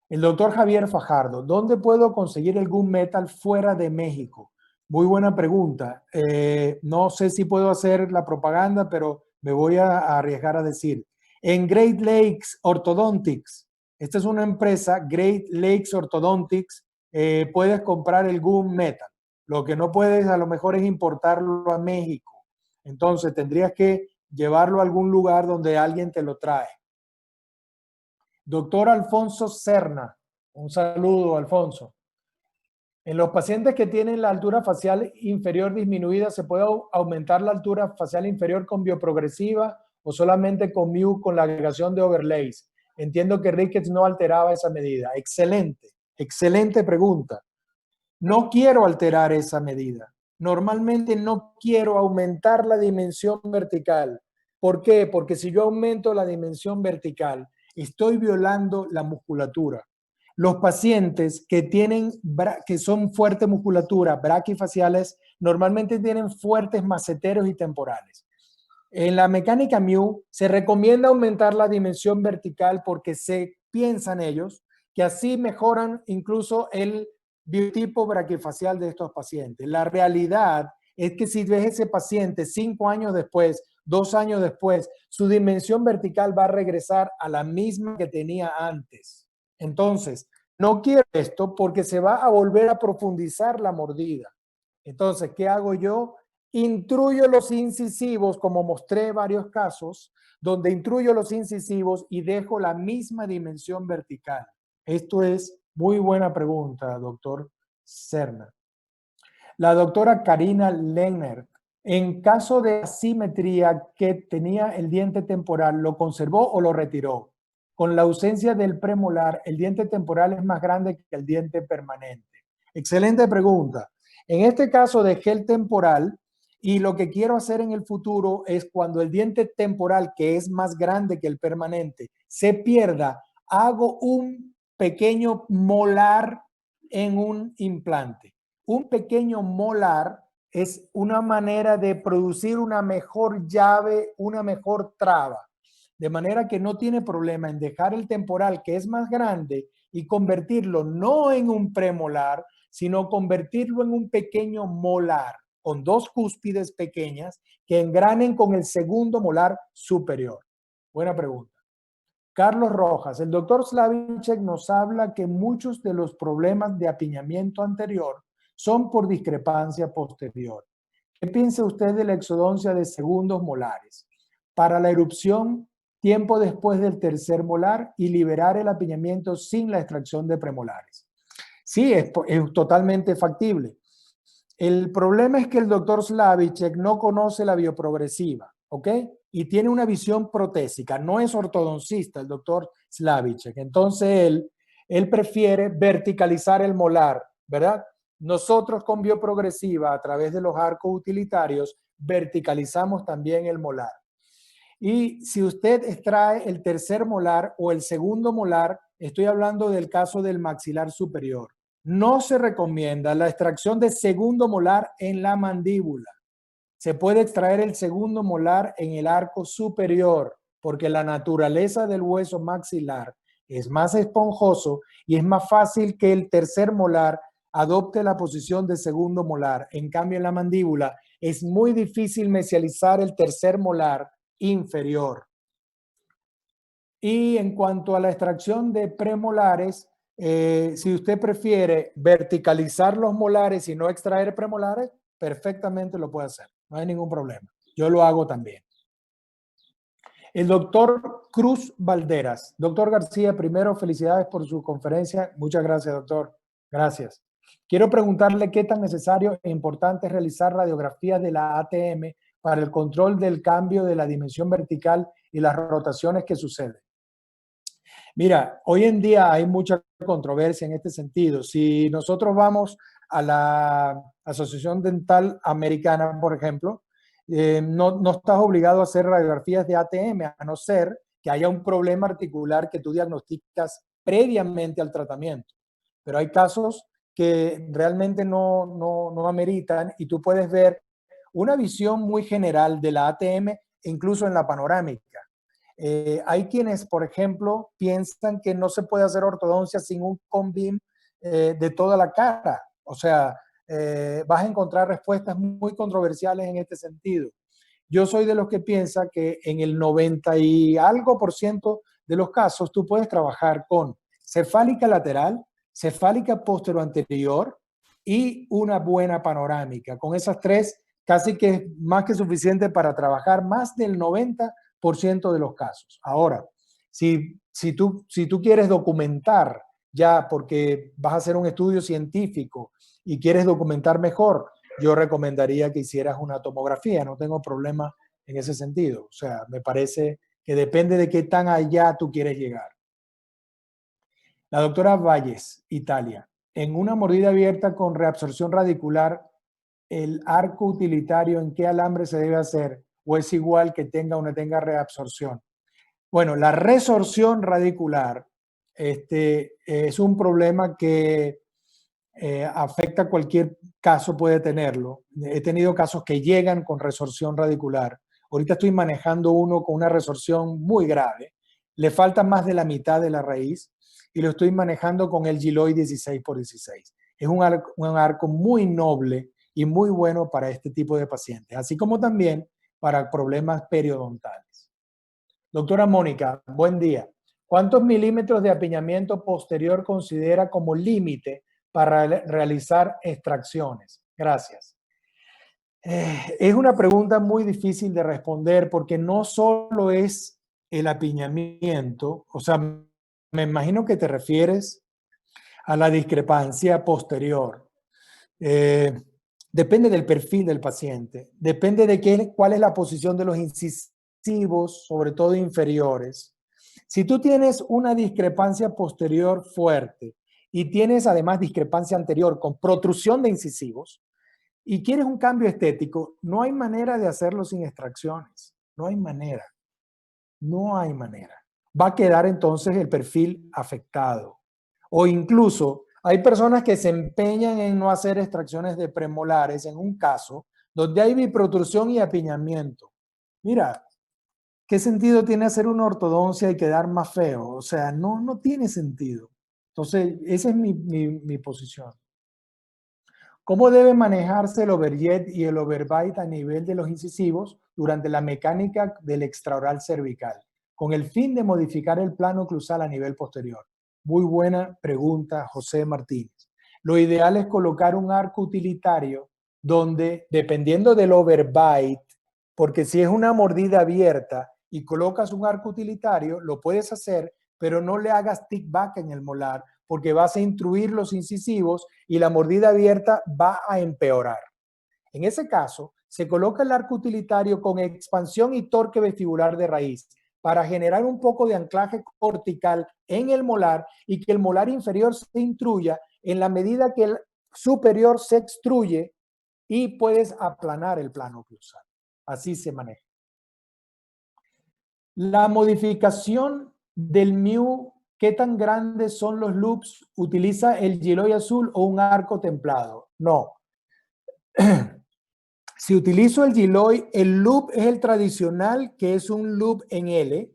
El doctor Javier Fajardo, ¿dónde puedo conseguir el gunmetal fuera de México? Muy buena pregunta. No sé si puedo hacer la propaganda, pero me voy a arriesgar a decir. En Great Lakes Orthodontics, esta es una empresa, Great Lakes Orthodontics, puedes comprar el gunmetal. Lo que no puedes a lo mejor es importarlo a México. Entonces tendrías que llevarlo a algún lugar donde alguien te lo trae. Doctor Alfonso Serna, un saludo, Alfonso. En los pacientes que tienen la altura facial inferior disminuida, ¿se puede aumentar la altura facial inferior con bioprogresiva o solamente con Mu con la agregación de overlays? Entiendo que Ricketts no alteraba esa medida. Excelente, excelente pregunta. No quiero alterar esa medida. Normalmente no quiero aumentar la dimensión vertical. ¿Por qué? Porque si yo aumento la dimensión vertical, estoy violando la musculatura. Los pacientes que son fuerte musculatura, braquifaciales, normalmente tienen fuertes maceteros y temporales. En la mecánica Mu se recomienda aumentar la dimensión vertical porque se piensan ellos que así mejoran incluso el biotipo braquifacial de estos pacientes. La realidad es que si ves ese paciente 5 años después, 2 años después, su dimensión vertical va a regresar a la misma que tenía antes. Entonces, no quiero esto porque se va a volver a profundizar la mordida. Entonces, ¿qué hago yo? intruyo los incisivos, como mostré varios casos, donde intruyo los incisivos y dejo la misma dimensión vertical. Esto es muy buena pregunta, doctor Cerner. La doctora Karina Lehner, en caso de asimetría que tenía el diente temporal, ¿lo conservó o lo retiró? Con la ausencia del premolar, el diente temporal es más grande que el diente permanente. Excelente pregunta. En este caso dejé el temporal y lo que quiero hacer en el futuro es cuando el diente temporal, que es más grande que el permanente, se pierda, hago un pequeño molar en un implante. Un pequeño molar es una manera de producir una mejor llave, una mejor traba. De manera que no tiene problema en dejar el temporal, que es más grande, y convertirlo no en un premolar, sino convertirlo en un pequeño molar con dos cúspides pequeñas que engranen con el segundo molar superior. Buena pregunta. Carlos Rojas, el doctor Slavicsek nos habla que muchos de los problemas de apiñamiento anterior son por discrepancia posterior. ¿Qué piensa usted de la exodoncia de segundos molares? Para la erupción, tiempo después del tercer molar y liberar el apiñamiento sin la extracción de premolares. Sí, es totalmente factible. El problema es que el doctor Slavicsek no conoce la bioprogresiva, ¿ok? Y tiene una visión protésica, no es ortodoncista el doctor Slavicsek. Entonces él prefiere verticalizar el molar, ¿verdad? Nosotros con bioprogresiva, a través de los arcos utilitarios, verticalizamos también el molar. Y si usted extrae el tercer molar o el segundo molar, estoy hablando del caso del maxilar superior. No se recomienda la extracción de segundo molar en la mandíbula. Se puede extraer el segundo molar en el arco superior porque la naturaleza del hueso maxilar es más esponjoso y es más fácil que el tercer molar adopte la posición de segundo molar. En cambio, en la mandíbula es muy difícil mesializar el tercer molar inferior. Y en cuanto a la extracción de premolares, si usted prefiere verticalizar los molares y no extraer premolares, perfectamente lo puede hacer. No hay ningún problema. Yo lo hago también. El doctor Cruz Valderas. Doctor García, primero, felicidades por su conferencia. Muchas gracias, doctor. Gracias. Quiero preguntarle qué tan necesario e importante es realizar radiografías de la ATM para el control del cambio de la dimensión vertical y las rotaciones que suceden. Mira, hoy en día hay mucha controversia en este sentido. Si nosotros vamos a la Asociación Dental Americana, por ejemplo, no estás obligado a hacer radiografías de ATM, a no ser que haya un problema articular que tú diagnosticas previamente al tratamiento. Pero hay casos que realmente no ameritan y tú puedes ver una visión muy general de la ATM, incluso en la panorámica. Hay quienes, por ejemplo, piensan que no se puede hacer ortodoncia sin un CONBIM de toda la cara. O sea, vas a encontrar respuestas muy controversiales en este sentido. Yo soy de los que piensa que en el 90 y algo % de los casos tú puedes trabajar con cefálica lateral, cefálica posterior-anterior y una buena panorámica. Con esas tres, casi que es más que suficiente para trabajar más del 90% de los casos. Ahora, si tú quieres documentar ya porque vas a hacer un estudio científico y quieres documentar mejor, yo recomendaría que hicieras una tomografía. No tengo problema en ese sentido. O sea, me parece que depende de qué tan allá tú quieres llegar. La doctora Valles, Italia. En una mordida abierta con reabsorción radicular, ¿el arco utilitario en qué alambre se debe hacer? ¿O es igual que tenga o no tenga reabsorción? Bueno, la resorción radicular es un problema que afecta cualquier caso, puede tenerlo. He tenido casos que llegan con resorción radicular. Ahorita estoy manejando uno con una resorción muy grave. Le falta más de la mitad de la raíz y lo estoy manejando con el Giloy 16x16. Es un arco muy noble y muy bueno para este tipo de pacientes, así como también para problemas periodontales. Doctora Mónica, buen día. ¿Cuántos milímetros de apiñamiento posterior considera como límite para realizar extracciones? Gracias. Es una pregunta muy difícil de responder porque no solo es el apiñamiento, o sea, me imagino que te refieres a la discrepancia posterior. Depende del perfil del paciente, depende de cuál es la posición de los incisivos, sobre todo inferiores. Si tú tienes una discrepancia posterior fuerte y tienes además discrepancia anterior con protrusión de incisivos y quieres un cambio estético, no hay manera de hacerlo sin extracciones. No hay manera. No hay manera. Va a quedar entonces el perfil afectado. O incluso hay personas que se empeñan en no hacer extracciones de premolares en un caso donde hay biprotrusión y apiñamiento. Mira, ¿qué sentido tiene hacer una ortodoncia y quedar más feo? O sea, no tiene sentido. Entonces, esa es mi posición. ¿Cómo debe manejarse el overjet y el overbite a nivel de los incisivos durante la mecánica del extraoral cervical, con el fin de modificar el plano oclusal a nivel posterior? Muy buena pregunta, José Martínez. Lo ideal es colocar un arco utilitario donde, dependiendo del overbite, porque si es una mordida abierta y colocas un arco utilitario, lo puedes hacer, pero no le hagas tick back en el molar, porque vas a intruir los incisivos y la mordida abierta va a empeorar. En ese caso, se coloca el arco utilitario con expansión y torque vestibular de raíz para generar un poco de anclaje cortical en el molar y que el molar inferior se intruya en la medida que el superior se extruye y puedes aplanar el plano oclusal. Así se maneja. La modificación del MIU, ¿qué tan grandes son los loops? ¿Utiliza el giloy azul o un arco templado? No. Si utilizo el giloy, el loop es el tradicional, que es un loop en L,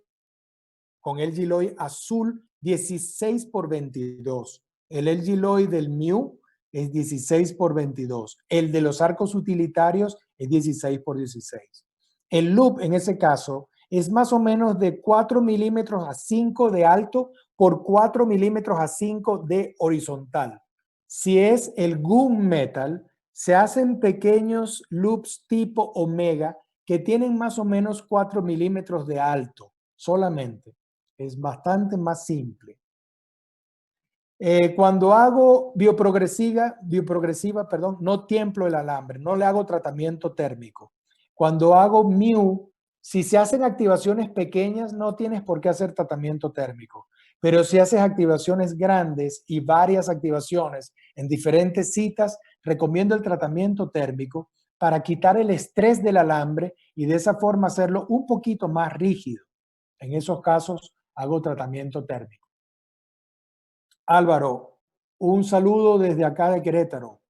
con el giloy azul 16 por 22. El giloy del MIU es 16 por 22. El de los arcos utilitarios es 16 por 16. El loop en ese caso es más o menos de 4 milímetros a 5 de alto por 4 milímetros a 5 de horizontal. Si es el gunmetal, se hacen pequeños loops tipo omega que tienen más o menos 4 milímetros de alto solamente. Es bastante más simple. Cuando hago bioprogresiva, no tiemplo el alambre, no le hago tratamiento térmico. Cuando hago MIU, si se hacen activaciones pequeñas, no tienes por qué hacer tratamiento térmico. Pero si haces activaciones grandes y varias activaciones en diferentes citas, recomiendo el tratamiento térmico para quitar el estrés del alambre y de esa forma hacerlo un poquito más rígido. En esos casos, hago tratamiento térmico. Álvaro, un saludo desde acá de Querétaro.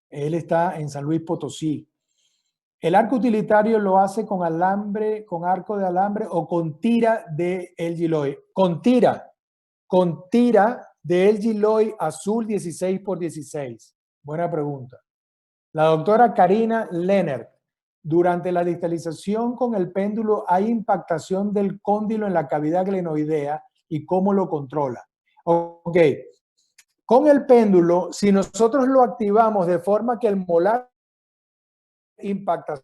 Él está en San Luis Potosí. ¿El arco utilitario lo hace con alambre, con arco de alambre o con tira de El Giloy? Con tira de El Giloy azul 16 por 16. Buena pregunta. La doctora Karina Lennert. Durante la distalización con el péndulo hay impactación del cóndilo en la cavidad glenoidea y cómo lo controla. Ok. Con el péndulo, si nosotros lo activamos de forma que el molar impacta,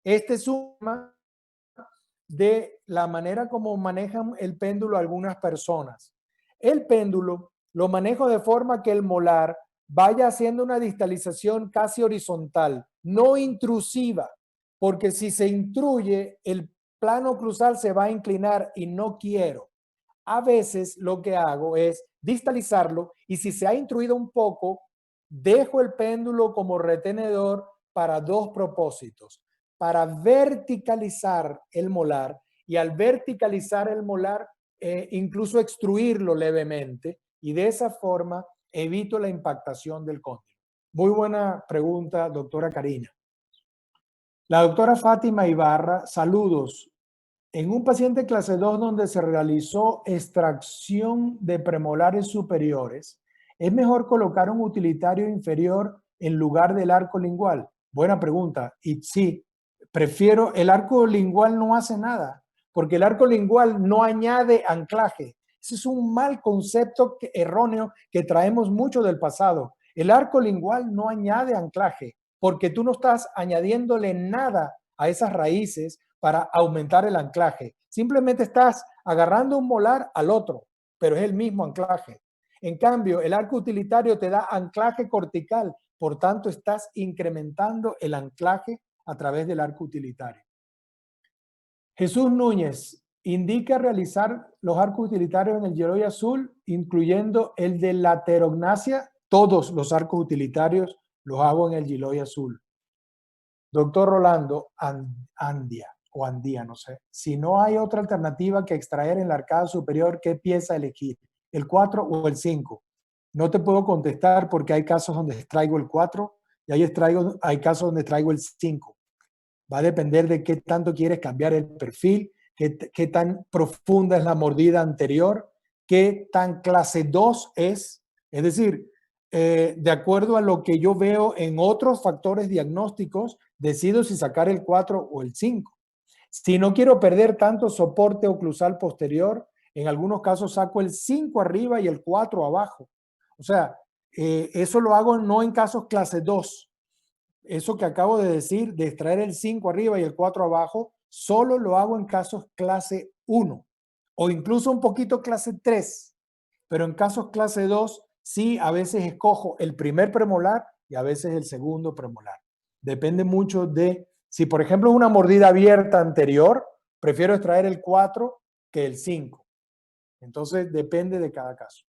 este es una de la manera como manejan el péndulo algunas personas. El péndulo lo manejo de forma que el molar vaya haciendo una distalización casi horizontal, no intrusiva, porque si se intruye, el plano oclusal se va a inclinar y no quiero. A veces lo que hago es distalizarlo y si se ha intruido un poco, dejo el péndulo como retenedor para dos propósitos. Para verticalizar el molar y al verticalizar el molar, incluso extruirlo levemente y de esa forma evito la impactación del cóndilo. Muy buena pregunta, doctora Karina. La doctora Fátima Ibarra, saludos. En un paciente clase 2 donde se realizó extracción de premolares superiores, ¿es mejor colocar un utilitario inferior en lugar del arco lingual? Buena pregunta. Y sí, prefiero, el arco lingual no hace nada, porque el arco lingual no añade anclaje. Ese es un mal concepto erróneo que traemos mucho del pasado. El arco lingual no añade anclaje. porque tú no estás añadiéndole nada a esas raíces para aumentar el anclaje. Simplemente estás agarrando un molar al otro, pero es el mismo anclaje. En cambio, el arco utilitario te da anclaje cortical, por tanto, estás incrementando el anclaje a través del arco utilitario. Jesús Núñez indica realizar los arcos utilitarios en el Giroy azul, incluyendo el de laterognasia. Todos los arcos utilitarios los hago en el Giroy azul. Doctor Rolando Andía, no sé. Si no hay otra alternativa que extraer en la arcada superior, ¿qué pieza elegir? ¿El 4 o el 5? No te puedo contestar porque hay casos donde extraigo el 4 y hay casos donde traigo el 5. Va a depender de qué tanto quieres cambiar el perfil, qué tan profunda es la mordida anterior, qué tan clase 2 es. Es decir, de acuerdo a lo que yo veo en otros factores diagnósticos, decido si sacar el 4 o el 5. Si no quiero perder tanto soporte oclusal posterior, en algunos casos saco el 5 arriba y el 4 abajo. O sea, eso lo hago no en casos clase 2. Eso que acabo de decir, de extraer el 5 arriba y el 4 abajo, solo lo hago en casos clase 1 o incluso un poquito clase 3. Pero en casos clase 2, sí, a veces escojo el primer premolar y a veces el segundo premolar. Depende mucho de, si por ejemplo es una mordida abierta anterior, prefiero extraer el 4 que el 5. Entonces depende de cada caso.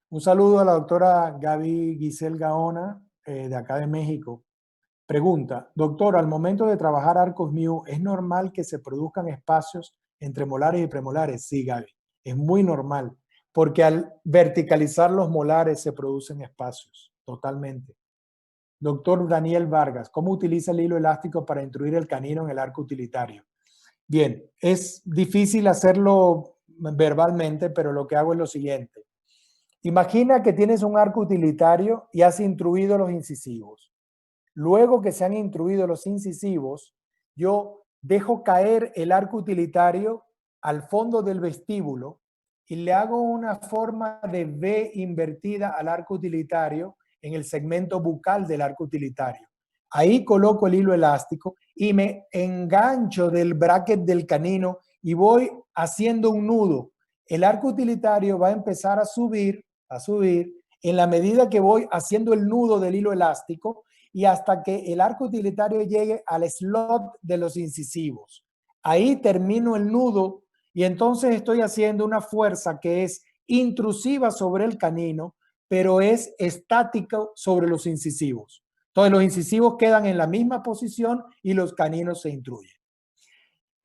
Un saludo a la doctora Gaby Giselle Gaona, de acá de México. Pregunta, doctor, al momento de trabajar arcos Mew, ¿es normal que se produzcan espacios entre molares y premolares? Sí, Gaby, es muy normal, porque al verticalizar los molares se producen espacios, totalmente. Doctor Daniel Vargas, ¿cómo utiliza el hilo elástico para intruir el canino en el arco utilitario? Bien, es difícil hacerlo verbalmente, pero lo que hago es lo siguiente. Imagina que tienes un arco utilitario y has intruido los incisivos. Luego que se han intruido los incisivos, yo dejo caer el arco utilitario al fondo del vestíbulo y le hago una forma de V invertida al arco utilitario en el segmento bucal del arco utilitario. Ahí coloco el hilo elástico y me engancho del bracket del canino y voy haciendo un nudo. El arco utilitario va a empezar a subir en la medida que voy haciendo el nudo del hilo elástico y hasta que el arco utilitario llegue al slot de los incisivos. Ahí termino el nudo y entonces estoy haciendo una fuerza que es intrusiva sobre el canino, pero es estático sobre los incisivos. Entonces los incisivos quedan en la misma posición y los caninos se intruyen.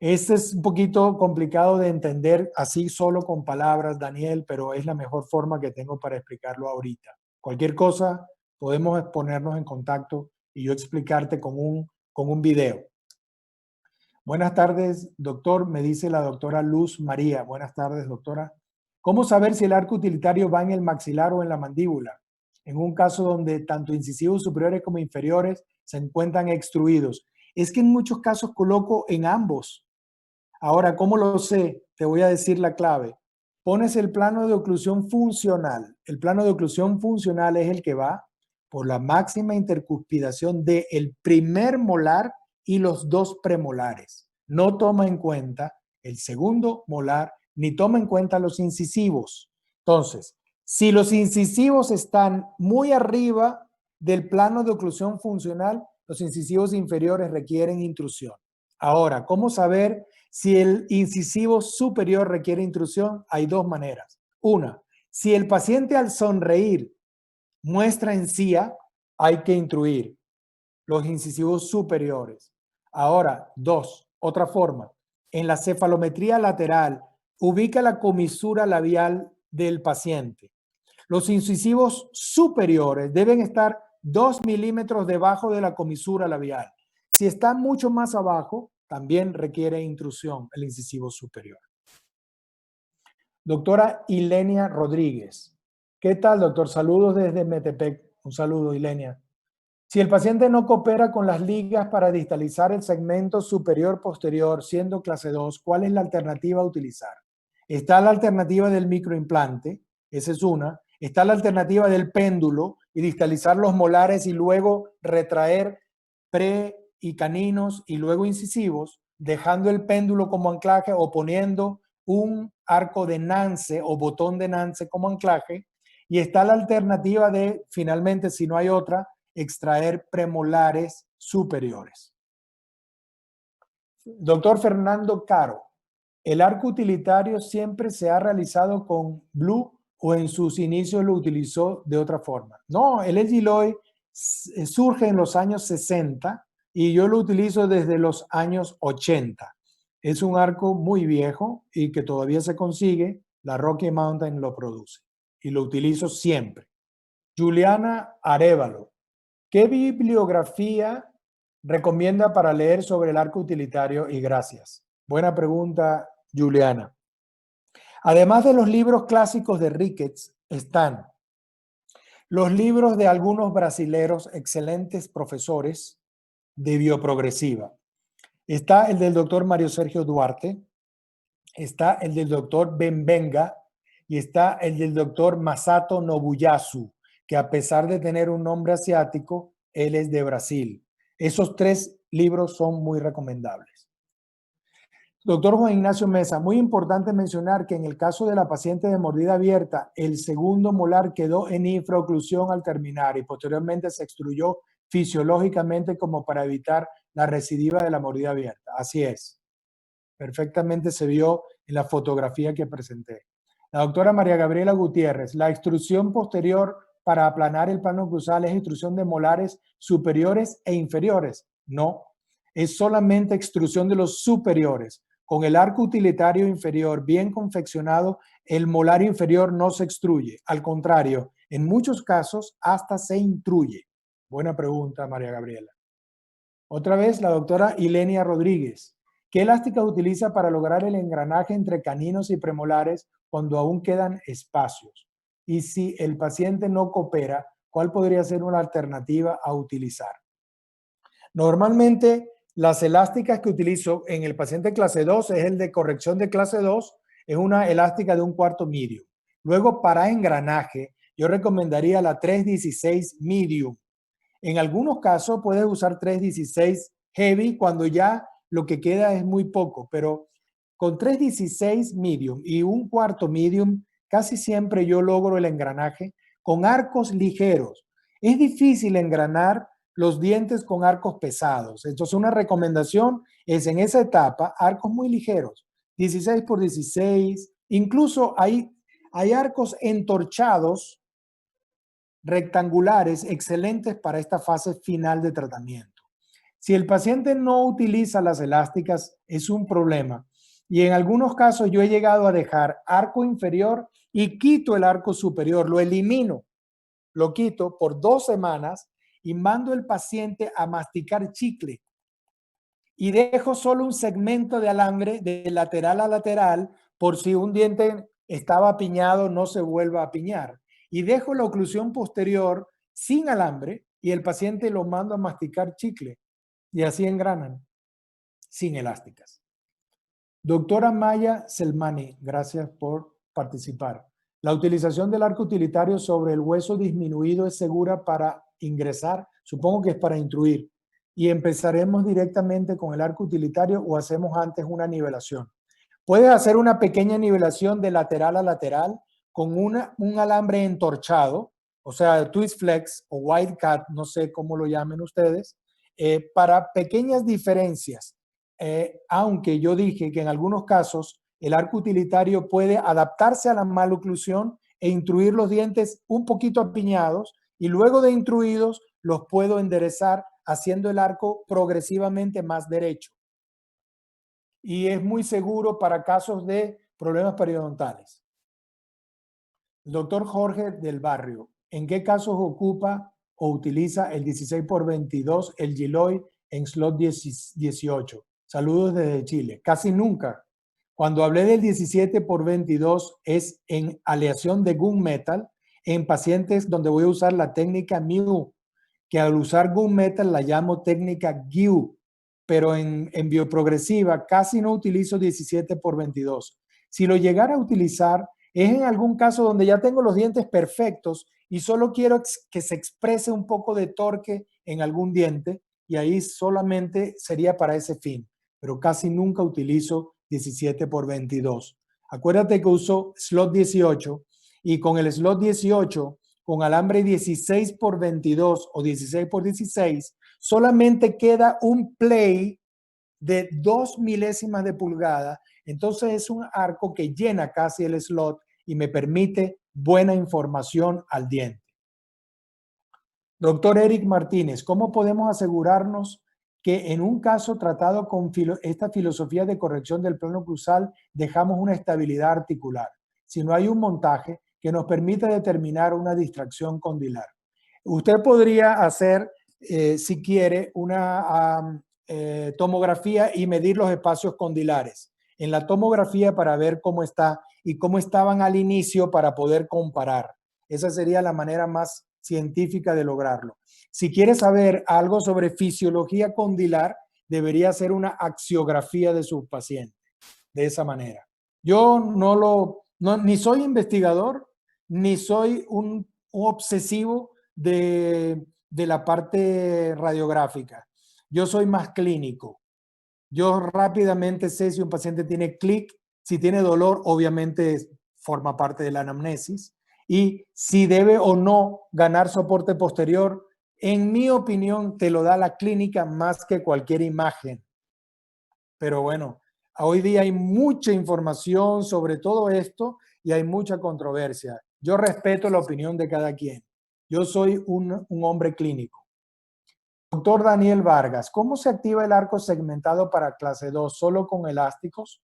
Este es un poquito complicado de entender así solo con palabras, Daniel, pero es la mejor forma que tengo para explicarlo ahorita. Cualquier cosa, podemos ponernos en contacto y yo explicarte con un video. Buenas tardes, doctor, me dice la doctora Luz María. Buenas tardes, doctora. ¿Cómo saber si el arco utilitario va en el maxilar o en la mandíbula? En un caso donde tanto incisivos superiores como inferiores se encuentran extruidos. Es que en muchos casos coloco en ambos. Ahora, ¿cómo lo sé? Te voy a decir la clave. Pones el plano de oclusión funcional. El plano de oclusión funcional es el que va por la máxima intercuspidación del primer molar y los dos premolares. No toma en cuenta el segundo molar ni toma en cuenta los incisivos. Entonces, si los incisivos están muy arriba del plano de oclusión funcional, los incisivos inferiores requieren intrusión. Ahora, ¿cómo saber si el incisivo superior requiere intrusión? Hay dos maneras. Una, si el paciente al sonreír muestra encía, hay que intruir los incisivos superiores. Ahora, dos, otra forma. En la cefalometría lateral, ubica la comisura labial del paciente. Los incisivos superiores deben estar 2 milímetros debajo de la comisura labial. Si está mucho más abajo, también requiere intrusión el incisivo superior. Doctora Ilenia Rodríguez. ¿Qué tal, doctor? Saludos desde Metepec. Un saludo, Ilenia. Si el paciente no coopera con las ligas para distalizar el segmento superior posterior, siendo clase 2, ¿cuál es la alternativa a utilizar? Está la alternativa del microimplante, esa es una. Está la alternativa del péndulo, y distalizar los molares y luego retraer pre y caninos y luego incisivos, dejando el péndulo como anclaje o poniendo un arco de Nance o botón de Nance como anclaje. Y está la alternativa de, finalmente, si no hay otra, extraer premolares superiores. Doctor Fernando Caro, ¿el arco utilitario siempre se ha realizado con Blue o en sus inicios lo utilizó de otra forma? No, el Giloy surge en los años 60 y yo lo utilizo desde los años 80. Es un arco muy viejo y que todavía se consigue. La Rocky Mountain lo produce y lo utilizo siempre. Juliana Arévalo, ¿qué bibliografía recomienda para leer sobre el arco utilitario? Y gracias. Buena pregunta, Juliana. Además de los libros clásicos de Ricketts, están los libros de algunos brasileros, excelentes profesores de bioprogresiva. Está el del doctor Mario Sergio Duarte, está el del doctor Benvenga y está el del doctor Masato Nobuyasu, que a pesar de tener un nombre asiático, él es de Brasil. Esos 3 libros son muy recomendables. Doctor Juan Ignacio Mesa, muy importante mencionar que en el caso de la paciente de mordida abierta, el segundo molar quedó en infraoclusión al terminar y posteriormente se extruyó fisiológicamente como para evitar la recidiva de la mordida abierta. Así es. Perfectamente se vio en la fotografía que presenté. La doctora María Gabriela Gutiérrez, la extrusión posterior para aplanar el plano cruzal es extrusión de molares superiores e inferiores. No, es solamente extrusión de los superiores. Con el arco utilitario inferior bien confeccionado, el molar inferior no se extruye. Al contrario, en muchos casos hasta se intruye. Buena pregunta, María Gabriela. Otra vez, la doctora Ilenia Rodríguez. ¿Qué elástica utiliza para lograr el engranaje entre caninos y premolares cuando aún quedan espacios? Y si el paciente no coopera, ¿cuál podría ser una alternativa a utilizar? Normalmente, las elásticas que utilizo en el paciente clase 2 es el de corrección de clase 2, es una elástica de 1/4 medium. Luego, para engranaje, yo recomendaría la 316 medium. En algunos casos puedes usar 316 heavy cuando ya lo que queda es muy poco, pero con 316 medium y 1/4 medium, casi siempre yo logro el engranaje con arcos ligeros. Es difícil engranar los dientes con arcos pesados. Entonces, una recomendación es en esa etapa, arcos muy ligeros, 16 por 16, incluso hay arcos entorchados rectangulares excelentes para esta fase final de tratamiento. Si el paciente no utiliza las elásticas, es un problema. Y en algunos casos yo he llegado a dejar arco inferior y quito el arco superior, lo elimino, lo quito por 2 semanas y mando al paciente a masticar chicle. Y dejo solo un segmento de alambre de lateral a lateral por si un diente estaba apiñado, no se vuelva a apiñar. Y dejo la oclusión posterior sin alambre y el paciente lo mando a masticar chicle. Y así engranan, sin elásticas. Doctora Maya Selmani, gracias por participar. ¿La utilización del arco utilitario sobre el hueso disminuido es segura para ingresar? Supongo que es para intruir. ¿Y empezaremos directamente con el arco utilitario o hacemos antes una nivelación? Puedes hacer una pequeña nivelación de lateral a lateral con un alambre entorchado, o sea, twist flex o wide cut, no sé cómo lo llamen ustedes, para pequeñas diferencias. Aunque yo dije que en algunos casos el arco utilitario puede adaptarse a la maloclusión e intruir los dientes un poquito apiñados y luego de intruidos los puedo enderezar haciendo el arco progresivamente más derecho. Y es muy seguro para casos de problemas periodontales. El doctor Jorge del Barrio, ¿en qué casos ocupa o utiliza el 16x22, el Giloy en slot 18? Saludos desde Chile. Casi nunca. Cuando hablé del 17x22 es en aleación de gunmetal en pacientes donde voy a usar la técnica Mew, que al usar gunmetal la llamo técnica GIU, pero en bioprogresiva casi no utilizo 17x22. Si lo llegara a utilizar es en algún caso donde ya tengo los dientes perfectos y solo quiero que se exprese un poco de torque en algún diente y ahí solamente sería para ese fin, pero casi nunca utilizo 17 por 22. Acuérdate que uso slot 18 y con el slot 18, con alambre 16 por 22 o 16 por 16, solamente queda un play de 2 milésimas de pulgada. Entonces es un arco que llena casi el slot y me permite buena información al diente. Doctor Eric Martínez, ¿cómo podemos asegurarnos que en un caso tratado con esta filosofía de corrección del plano cruzal dejamos una estabilidad articular, si no hay un montaje que nos permita determinar una distracción condilar? Usted podría hacer, si quiere, una tomografía y medir los espacios condilares en la tomografía para ver cómo está y cómo estaban al inicio para poder comparar. Esa sería la manera más científica de lograrlo. Si quiere saber algo sobre fisiología condilar, debería hacer una axiografía de su paciente, de esa manera. Yo ni soy investigador, ni soy un obsesivo de la parte radiográfica. Yo soy más clínico. Yo rápidamente sé si un paciente tiene clic, si tiene dolor, obviamente forma parte de la anamnesis, y si debe o no ganar soporte posterior, en mi opinión, te lo da la clínica más que cualquier imagen. Pero bueno, hoy día hay mucha información sobre todo esto y hay mucha controversia. Yo respeto la opinión de cada quien. Yo soy un hombre clínico. Doctor Daniel Vargas, ¿cómo se activa el arco segmentado para clase 2? ¿Solo con elásticos?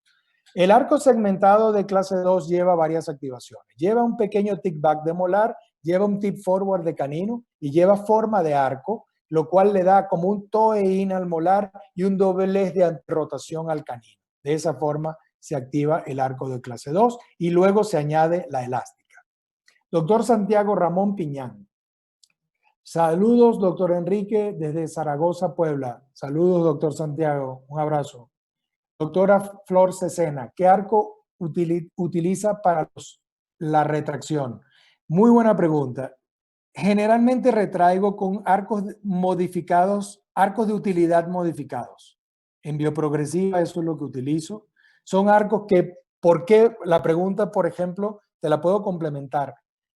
El arco segmentado de clase 2 lleva varias activaciones. Lleva un pequeño tick back de molar, lleva un tip forward de canino y lleva forma de arco, lo cual le da como un toe-in al molar y un doblez de rotación al canino. De esa forma se activa el arco de clase 2 y luego se añade la elástica. Doctor Santiago Ramón Piñán. Saludos, doctor Enrique, desde Zaragoza, Puebla. Saludos, doctor Santiago. Un abrazo. Doctora Flor Cesena, ¿qué arco utiliza para la retracción? Muy buena pregunta. Generalmente retraigo con arcos modificados, arcos de utilidad modificados. En bioprogresiva eso es lo que utilizo. Son arcos que, ¿por qué? La pregunta, por ejemplo, te la puedo complementar.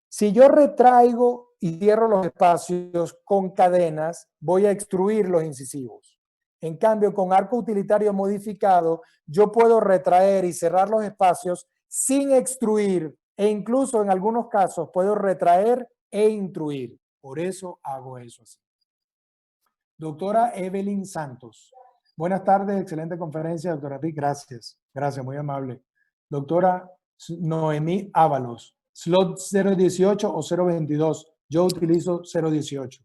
Si yo retraigo y cierro los espacios con cadenas, voy a extruir los incisivos. En cambio, con arco utilitario modificado, yo puedo retraer y cerrar los espacios sin extruir e incluso en algunos casos puedo retraer e intruir. Por eso hago eso así. Doctora Evelyn Santos. Buenas tardes, excelente conferencia, doctora Rick. Gracias, gracias, muy amable. Doctora Noemí Ábalos. Slot 018 o 022. Yo utilizo 018.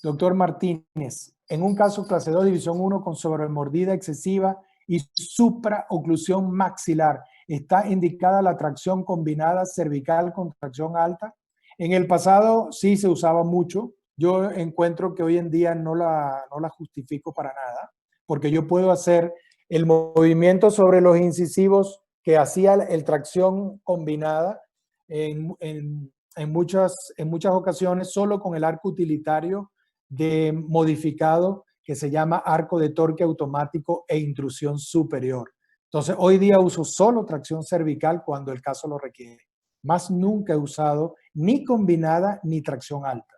Doctor Martínez, en un caso clase 2, división 1 con sobremordida excesiva y supraoclusión maxilar, ¿está indicada la tracción combinada cervical con tracción alta? En el pasado sí se usaba mucho. Yo encuentro que hoy en día no la justifico para nada, porque yo puedo hacer el movimiento sobre los incisivos que hacía el tracción combinada en muchas ocasiones solo con el arco utilitario de modificado que se llama arco de torque automático e intrusión superior. Entonces, hoy día uso solo tracción cervical cuando el caso lo requiere. Más nunca he usado ni combinada ni tracción alta.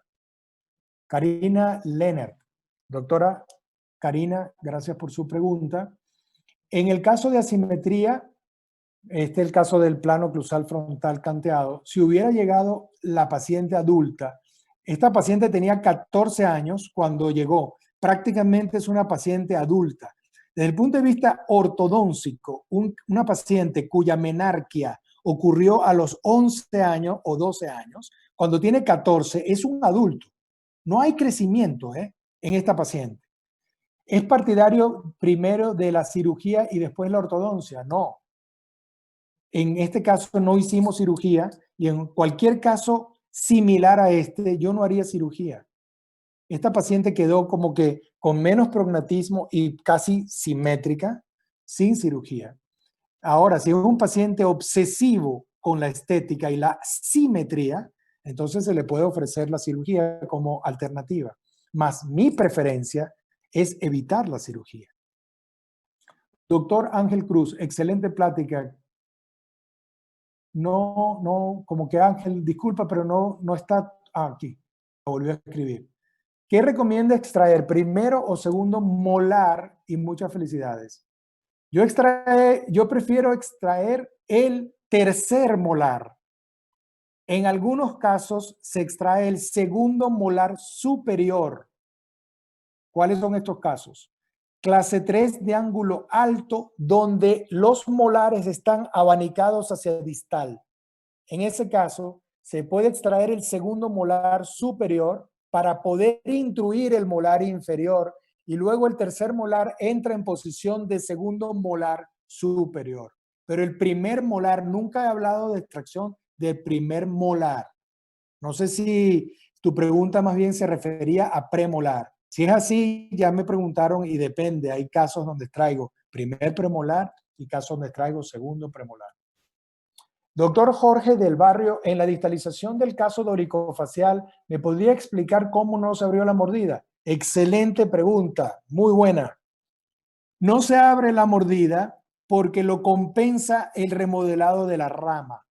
Karina Lennert. Doctora Karina, gracias por su pregunta. En el caso de asimetría, este es el caso del plano cruzal frontal canteado, si hubiera llegado la paciente adulta, esta paciente tenía 14 años cuando llegó, prácticamente es una paciente adulta. Desde el punto de vista ortodóntico, una paciente cuya menarquia ocurrió a los 11 años o 12 años, cuando tiene 14 es un adulto. No hay crecimiento en esta paciente. ¿Es partidario primero de la cirugía y después la ortodoncia? No. En este caso no hicimos cirugía y en cualquier caso similar a este, yo no haría cirugía. Esta paciente quedó como que con menos prognatismo y casi simétrica, sin cirugía. Ahora, si es un paciente obsesivo con la estética y la simetría, entonces se le puede ofrecer la cirugía como alternativa. Más mi preferencia es evitar la cirugía. Doctor Ángel Cruz, excelente plática. No, como que Ángel, disculpa, pero no está aquí. Volvió a escribir. ¿Qué recomienda extraer, primero o segundo molar? Y muchas felicidades. Yo prefiero extraer el tercer molar. En algunos casos se extrae el segundo molar superior. ¿Cuáles son estos casos? Clase 3 de ángulo alto, donde los molares están abanicados hacia distal. En ese caso, se puede extraer el segundo molar superior para poder intruir el molar inferior y luego el tercer molar entra en posición de segundo molar superior. Pero el primer molar, nunca he hablado de extracción del primer molar. No sé si tu pregunta más bien se refería a premolar. Si es así, ya me preguntaron y depende. Hay casos donde traigo primer premolar y casos donde traigo segundo premolar. Doctor Jorge del Barrio, en la distalización del caso doricofacial, ¿me podría explicar cómo no se abrió la mordida? Excelente pregunta, muy buena. No se abre la mordida porque lo compensa el remodelado de la rama.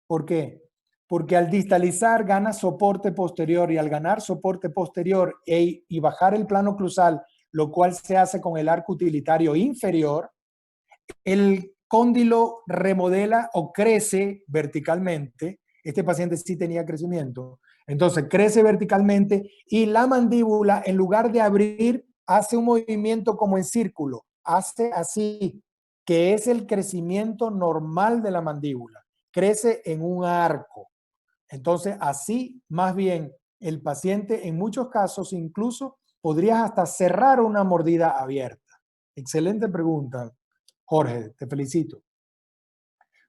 ¿Por qué? Porque al distalizar gana soporte posterior y al ganar soporte posterior y bajar el plano oclusal, lo cual se hace con el arco utilitario inferior, el cóndilo remodela o crece verticalmente. Este paciente sí tenía crecimiento. Entonces crece verticalmente y la mandíbula, en lugar de abrir, hace un movimiento como en círculo. Hace así, que es el crecimiento normal de la mandíbula. Crece en un arco. Entonces, así, más bien, el paciente en muchos casos incluso podrías hasta cerrar una mordida abierta. Excelente pregunta, Jorge, te felicito.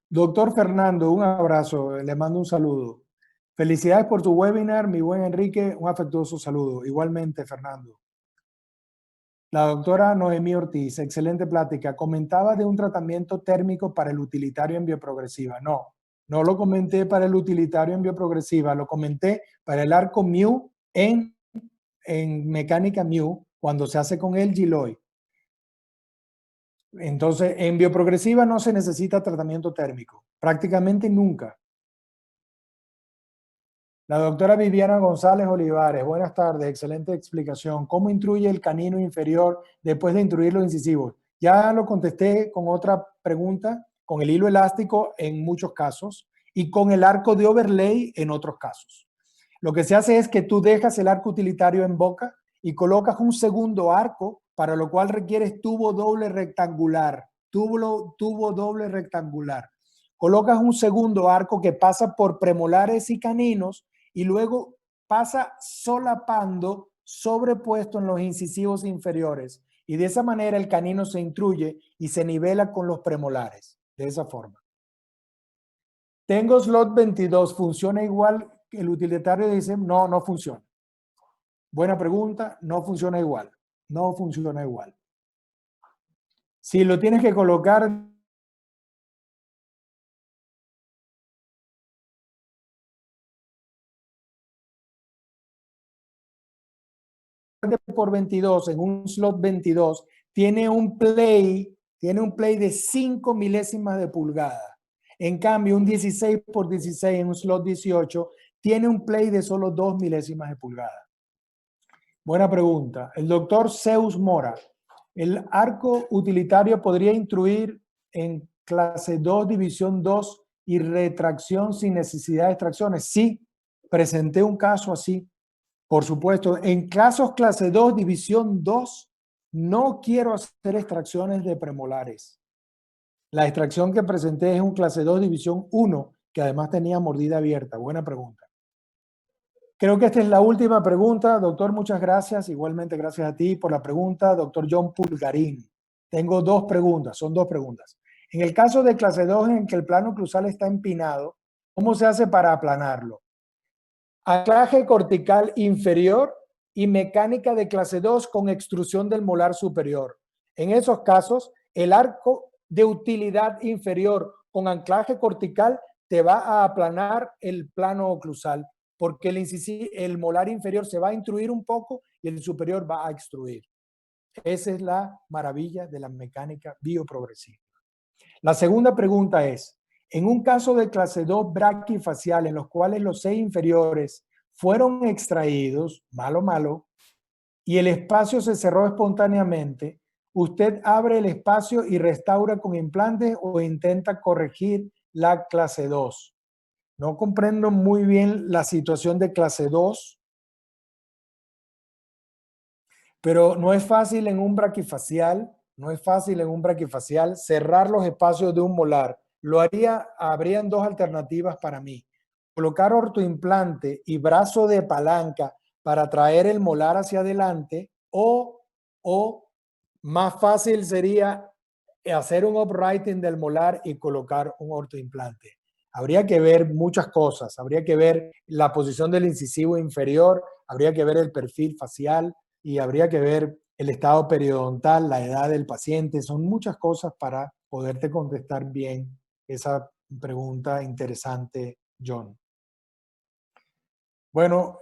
Doctor Fernando, un abrazo, le mando un saludo. Felicidades por tu webinar, mi buen Enrique, un afectuoso saludo. Igualmente, Fernando. La doctora Noemí Ortiz, excelente plática. Comentaba de un tratamiento térmico para el utilitario en bioprogresiva. No lo comenté para el utilitario en bioprogresiva, lo comenté para el arco Mu en mecánica Mu, cuando se hace con el Giloy. Entonces, en bioprogresiva no se necesita tratamiento térmico, prácticamente nunca. La doctora Viviana González Olivares, buenas tardes, excelente explicación. ¿Cómo intruye el canino inferior después de intruir los incisivos? Ya lo contesté con otra pregunta, con el hilo elástico en muchos casos y con el arco de overlay en otros casos. Lo que se hace es que tú dejas el arco utilitario en boca y colocas un segundo arco, para lo cual requieres tubo doble rectangular. Tubo doble rectangular. Colocas un segundo arco que pasa por premolares y caninos y luego pasa solapando, sobrepuesto en los incisivos inferiores. Y de esa manera el canino se intruye y se nivela con los premolares. De esa forma. Tengo slot 22, ¿funciona igual? El utilitario dice, no funciona. Buena pregunta, no funciona igual. No funciona igual. Si lo tienes que colocar por 22 en un slot 22, tiene un play de 5 milésimas de pulgada. En cambio, un 16 por 16 en un slot 18 tiene un play de solo 2 milésimas de pulgada. Buena pregunta. El doctor Zeus Mora. ¿El arco utilitario podría intruir en clase 2, división 2 y retracción sin necesidad de extracciones? Sí, presenté un caso así. Por supuesto, en casos clase 2, división 2, no quiero hacer extracciones de premolares. La extracción que presenté es un clase 2, división 1, que además tenía mordida abierta. Buena pregunta. Creo que esta es la última pregunta. Doctor, muchas gracias. Igualmente, gracias a ti por la pregunta. Doctor John Pulgarín. Tengo dos preguntas, son dos preguntas. En el caso de clase 2 en que el plano oclusal está empinado, ¿cómo se hace para aplanarlo? Anclaje cortical inferior y mecánica de clase 2 con extrusión del molar superior. En esos casos, el arco de utilidad inferior con anclaje cortical te va a aplanar el plano oclusal porque el molar inferior se va a intruir un poco y el superior va a extruir. Esa es la maravilla de la mecánica bioprogresiva. La segunda pregunta es, en un caso de clase 2 braquifacial en los cuales los 6 inferiores fueron extraídos, malo, y el espacio se cerró espontáneamente, ¿usted abre el espacio y restaura con implantes o intenta corregir la clase 2? No comprendo muy bien la situación de clase 2, pero no es fácil en un braquifacial, cerrar los espacios de un molar. Habrían dos alternativas para mí. Colocar ortoimplante y brazo de palanca para traer el molar hacia adelante o más fácil sería hacer un uprighting del molar y colocar un ortoimplante. Habría que ver muchas cosas, habría que ver la posición del incisivo inferior, habría que ver el perfil facial y habría que ver el estado periodontal, la edad del paciente. Son muchas cosas para poderte contestar bien esa pregunta interesante, John. Bueno,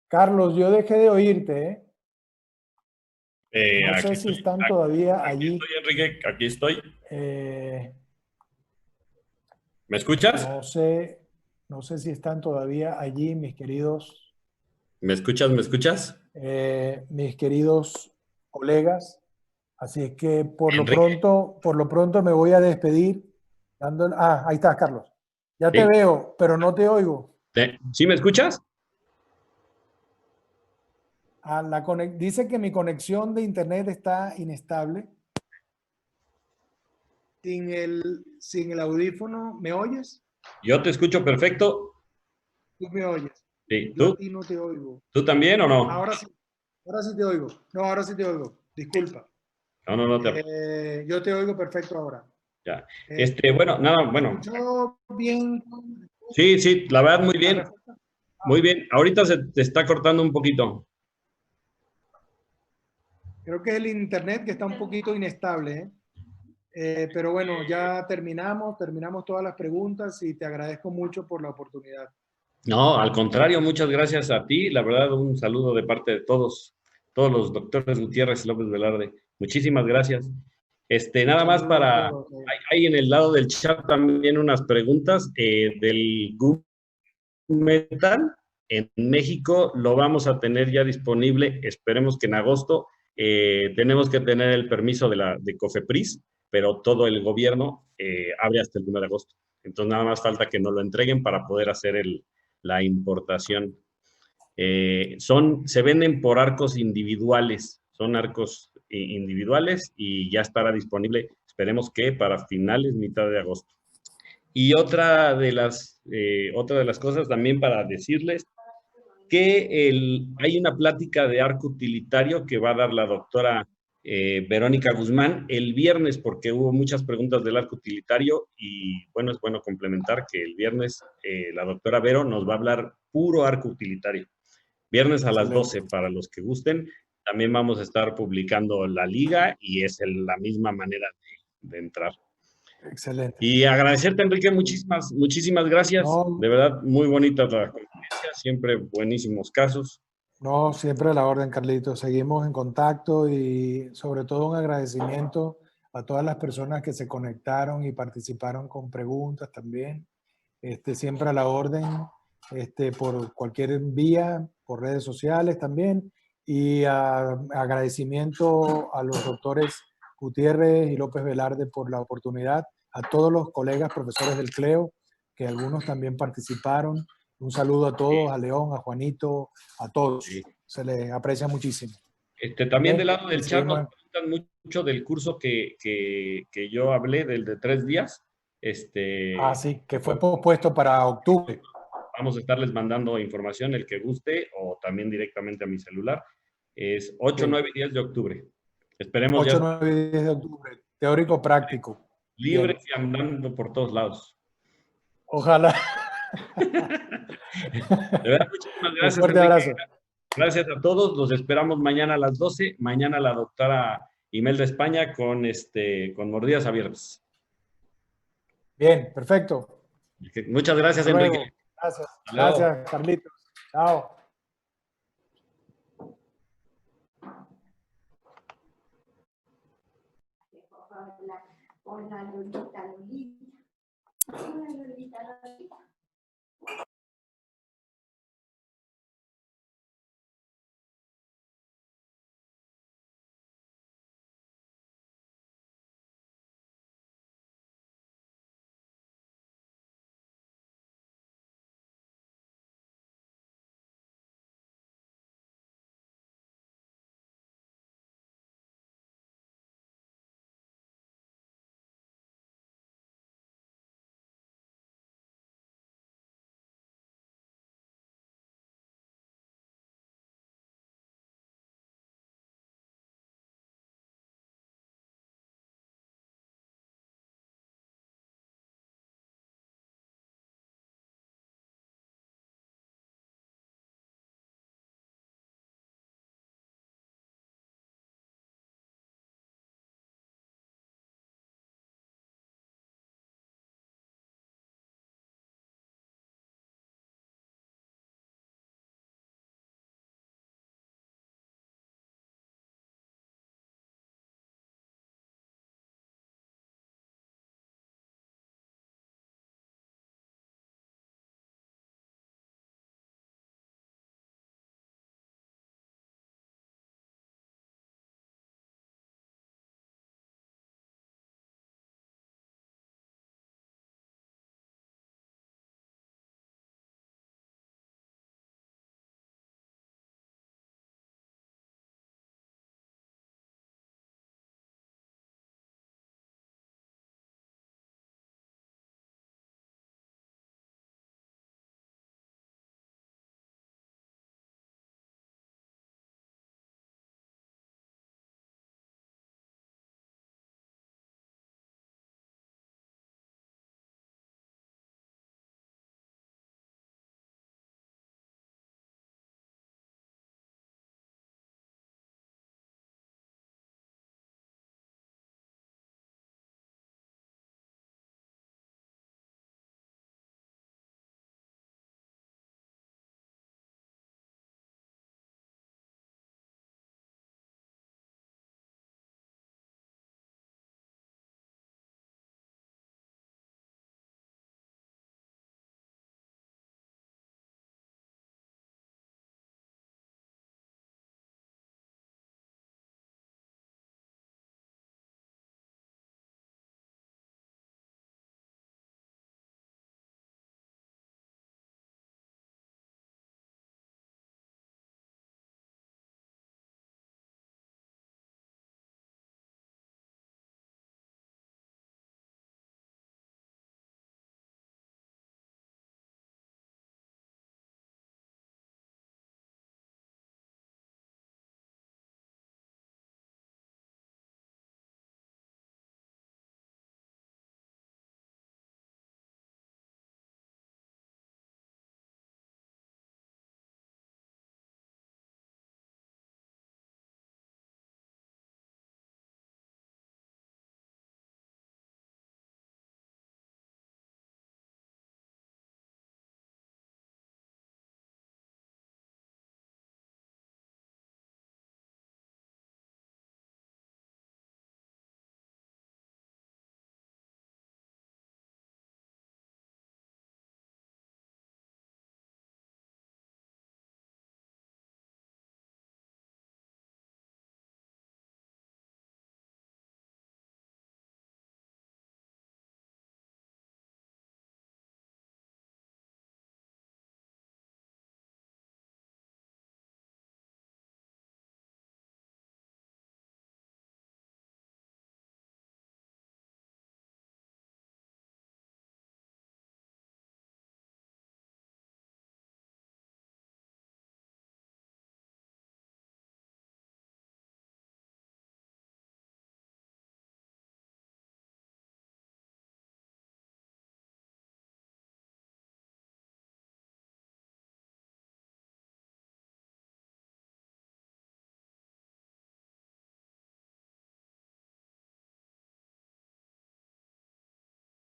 Carlos, yo dejé de oírte, ¿eh? No sé si están todavía allí. Aquí estoy, Enrique, aquí estoy. Eh, ¿Me escuchas? no sé si están todavía allí mis queridos, ¿Me escuchas? ¿Me escuchas? mis queridos colegas. Así es que por lo Enrique. pronto me voy a despedir. Ahí estás, Carlos. Ya te Sí. veo, pero no te oigo. ¿Sí me escuchas? Dice que mi conexión de internet está inestable. Sin el audífono, ¿me oyes? Yo te escucho perfecto. Tú me oyes. Sí. Yo a ¿Tú? ti no te oigo. ¿Tú también o no? Ahora sí te oigo. No, ahora sí te oigo. Disculpa. No te... Yo te oigo perfecto ahora. Ya. Bueno, nada, bueno. ¿Escuchó bien? Sí, la verdad, muy La bien. respuesta. Muy bien. Ahorita se te está cortando un poquito. Creo que es el internet que está un poquito inestable, ¿eh? Pero bueno, ya terminamos todas las preguntas y te agradezco mucho por la oportunidad. No, al contrario, muchas gracias a ti. La verdad, un saludo de parte de todos los doctores Gutiérrez y López Velarde. Muchísimas gracias. Nada más Saludos a para, todos. hay en el lado del chat también unas preguntas del Google Metal. En México lo vamos a tener ya disponible, esperemos que en agosto. Tenemos que tener el permiso de COFEPRIS, pero todo el gobierno abre hasta el 1 de agosto. Entonces nada más falta que nos lo entreguen para poder hacer la importación. Se venden por arcos individuales, son arcos individuales y ya estará disponible, esperemos que para finales, mitad de agosto. Y otra de las cosas también para decirles que hay una plática de arco utilitario que va a dar la doctora Verónica Guzmán el viernes, porque hubo muchas preguntas del arco utilitario y bueno, es bueno complementar que el viernes la doctora Vero nos va a hablar puro arco utilitario. Viernes a las 12 para los que gusten. También vamos a estar publicando la liga y es la misma manera de entrar. Excelente. Y agradecerte, Enrique, muchísimas gracias. No, de verdad, muy bonita la conferencia, siempre buenísimos casos. no, siempre a la orden, Carlitos. Seguimos en contacto y sobre todo un agradecimiento a todas las personas que se conectaron y participaron con preguntas también. Siempre a la orden, por cualquier vía, por redes sociales también. Y agradecimiento a los doctores Gutiérrez y López Velarde por la oportunidad, a todos los colegas profesores del CLEO, que algunos también participaron. Un saludo a todos, a León, a Juanito, a todos. Sí. Se les aprecia muchísimo. También ¿Okay? del lado del chat nos preguntan mucho del curso que yo hablé, del de 3 días. Sí, que fue pospuesto para octubre. Vamos a estarles mandando información, el que guste, o también directamente a mi celular. Es 8, 9 y 10 de octubre. Esperemos 8, ya 9 y 10 de octubre. Teórico práctico. libres y andando por todos lados. Ojalá. De verdad, muchísimas gracias. Un fuerte abrazo. Gracias a todos. Los esperamos mañana a las 12. Mañana la doctora Imelda España con mordidas abiertas. Bien, perfecto. Muchas gracias, Hasta luego. Enrique. Gracias. Hasta luego. Gracias, Carlitos. Chao. Hola, Lolita, Lolita. Hola, Lolita, Lolita.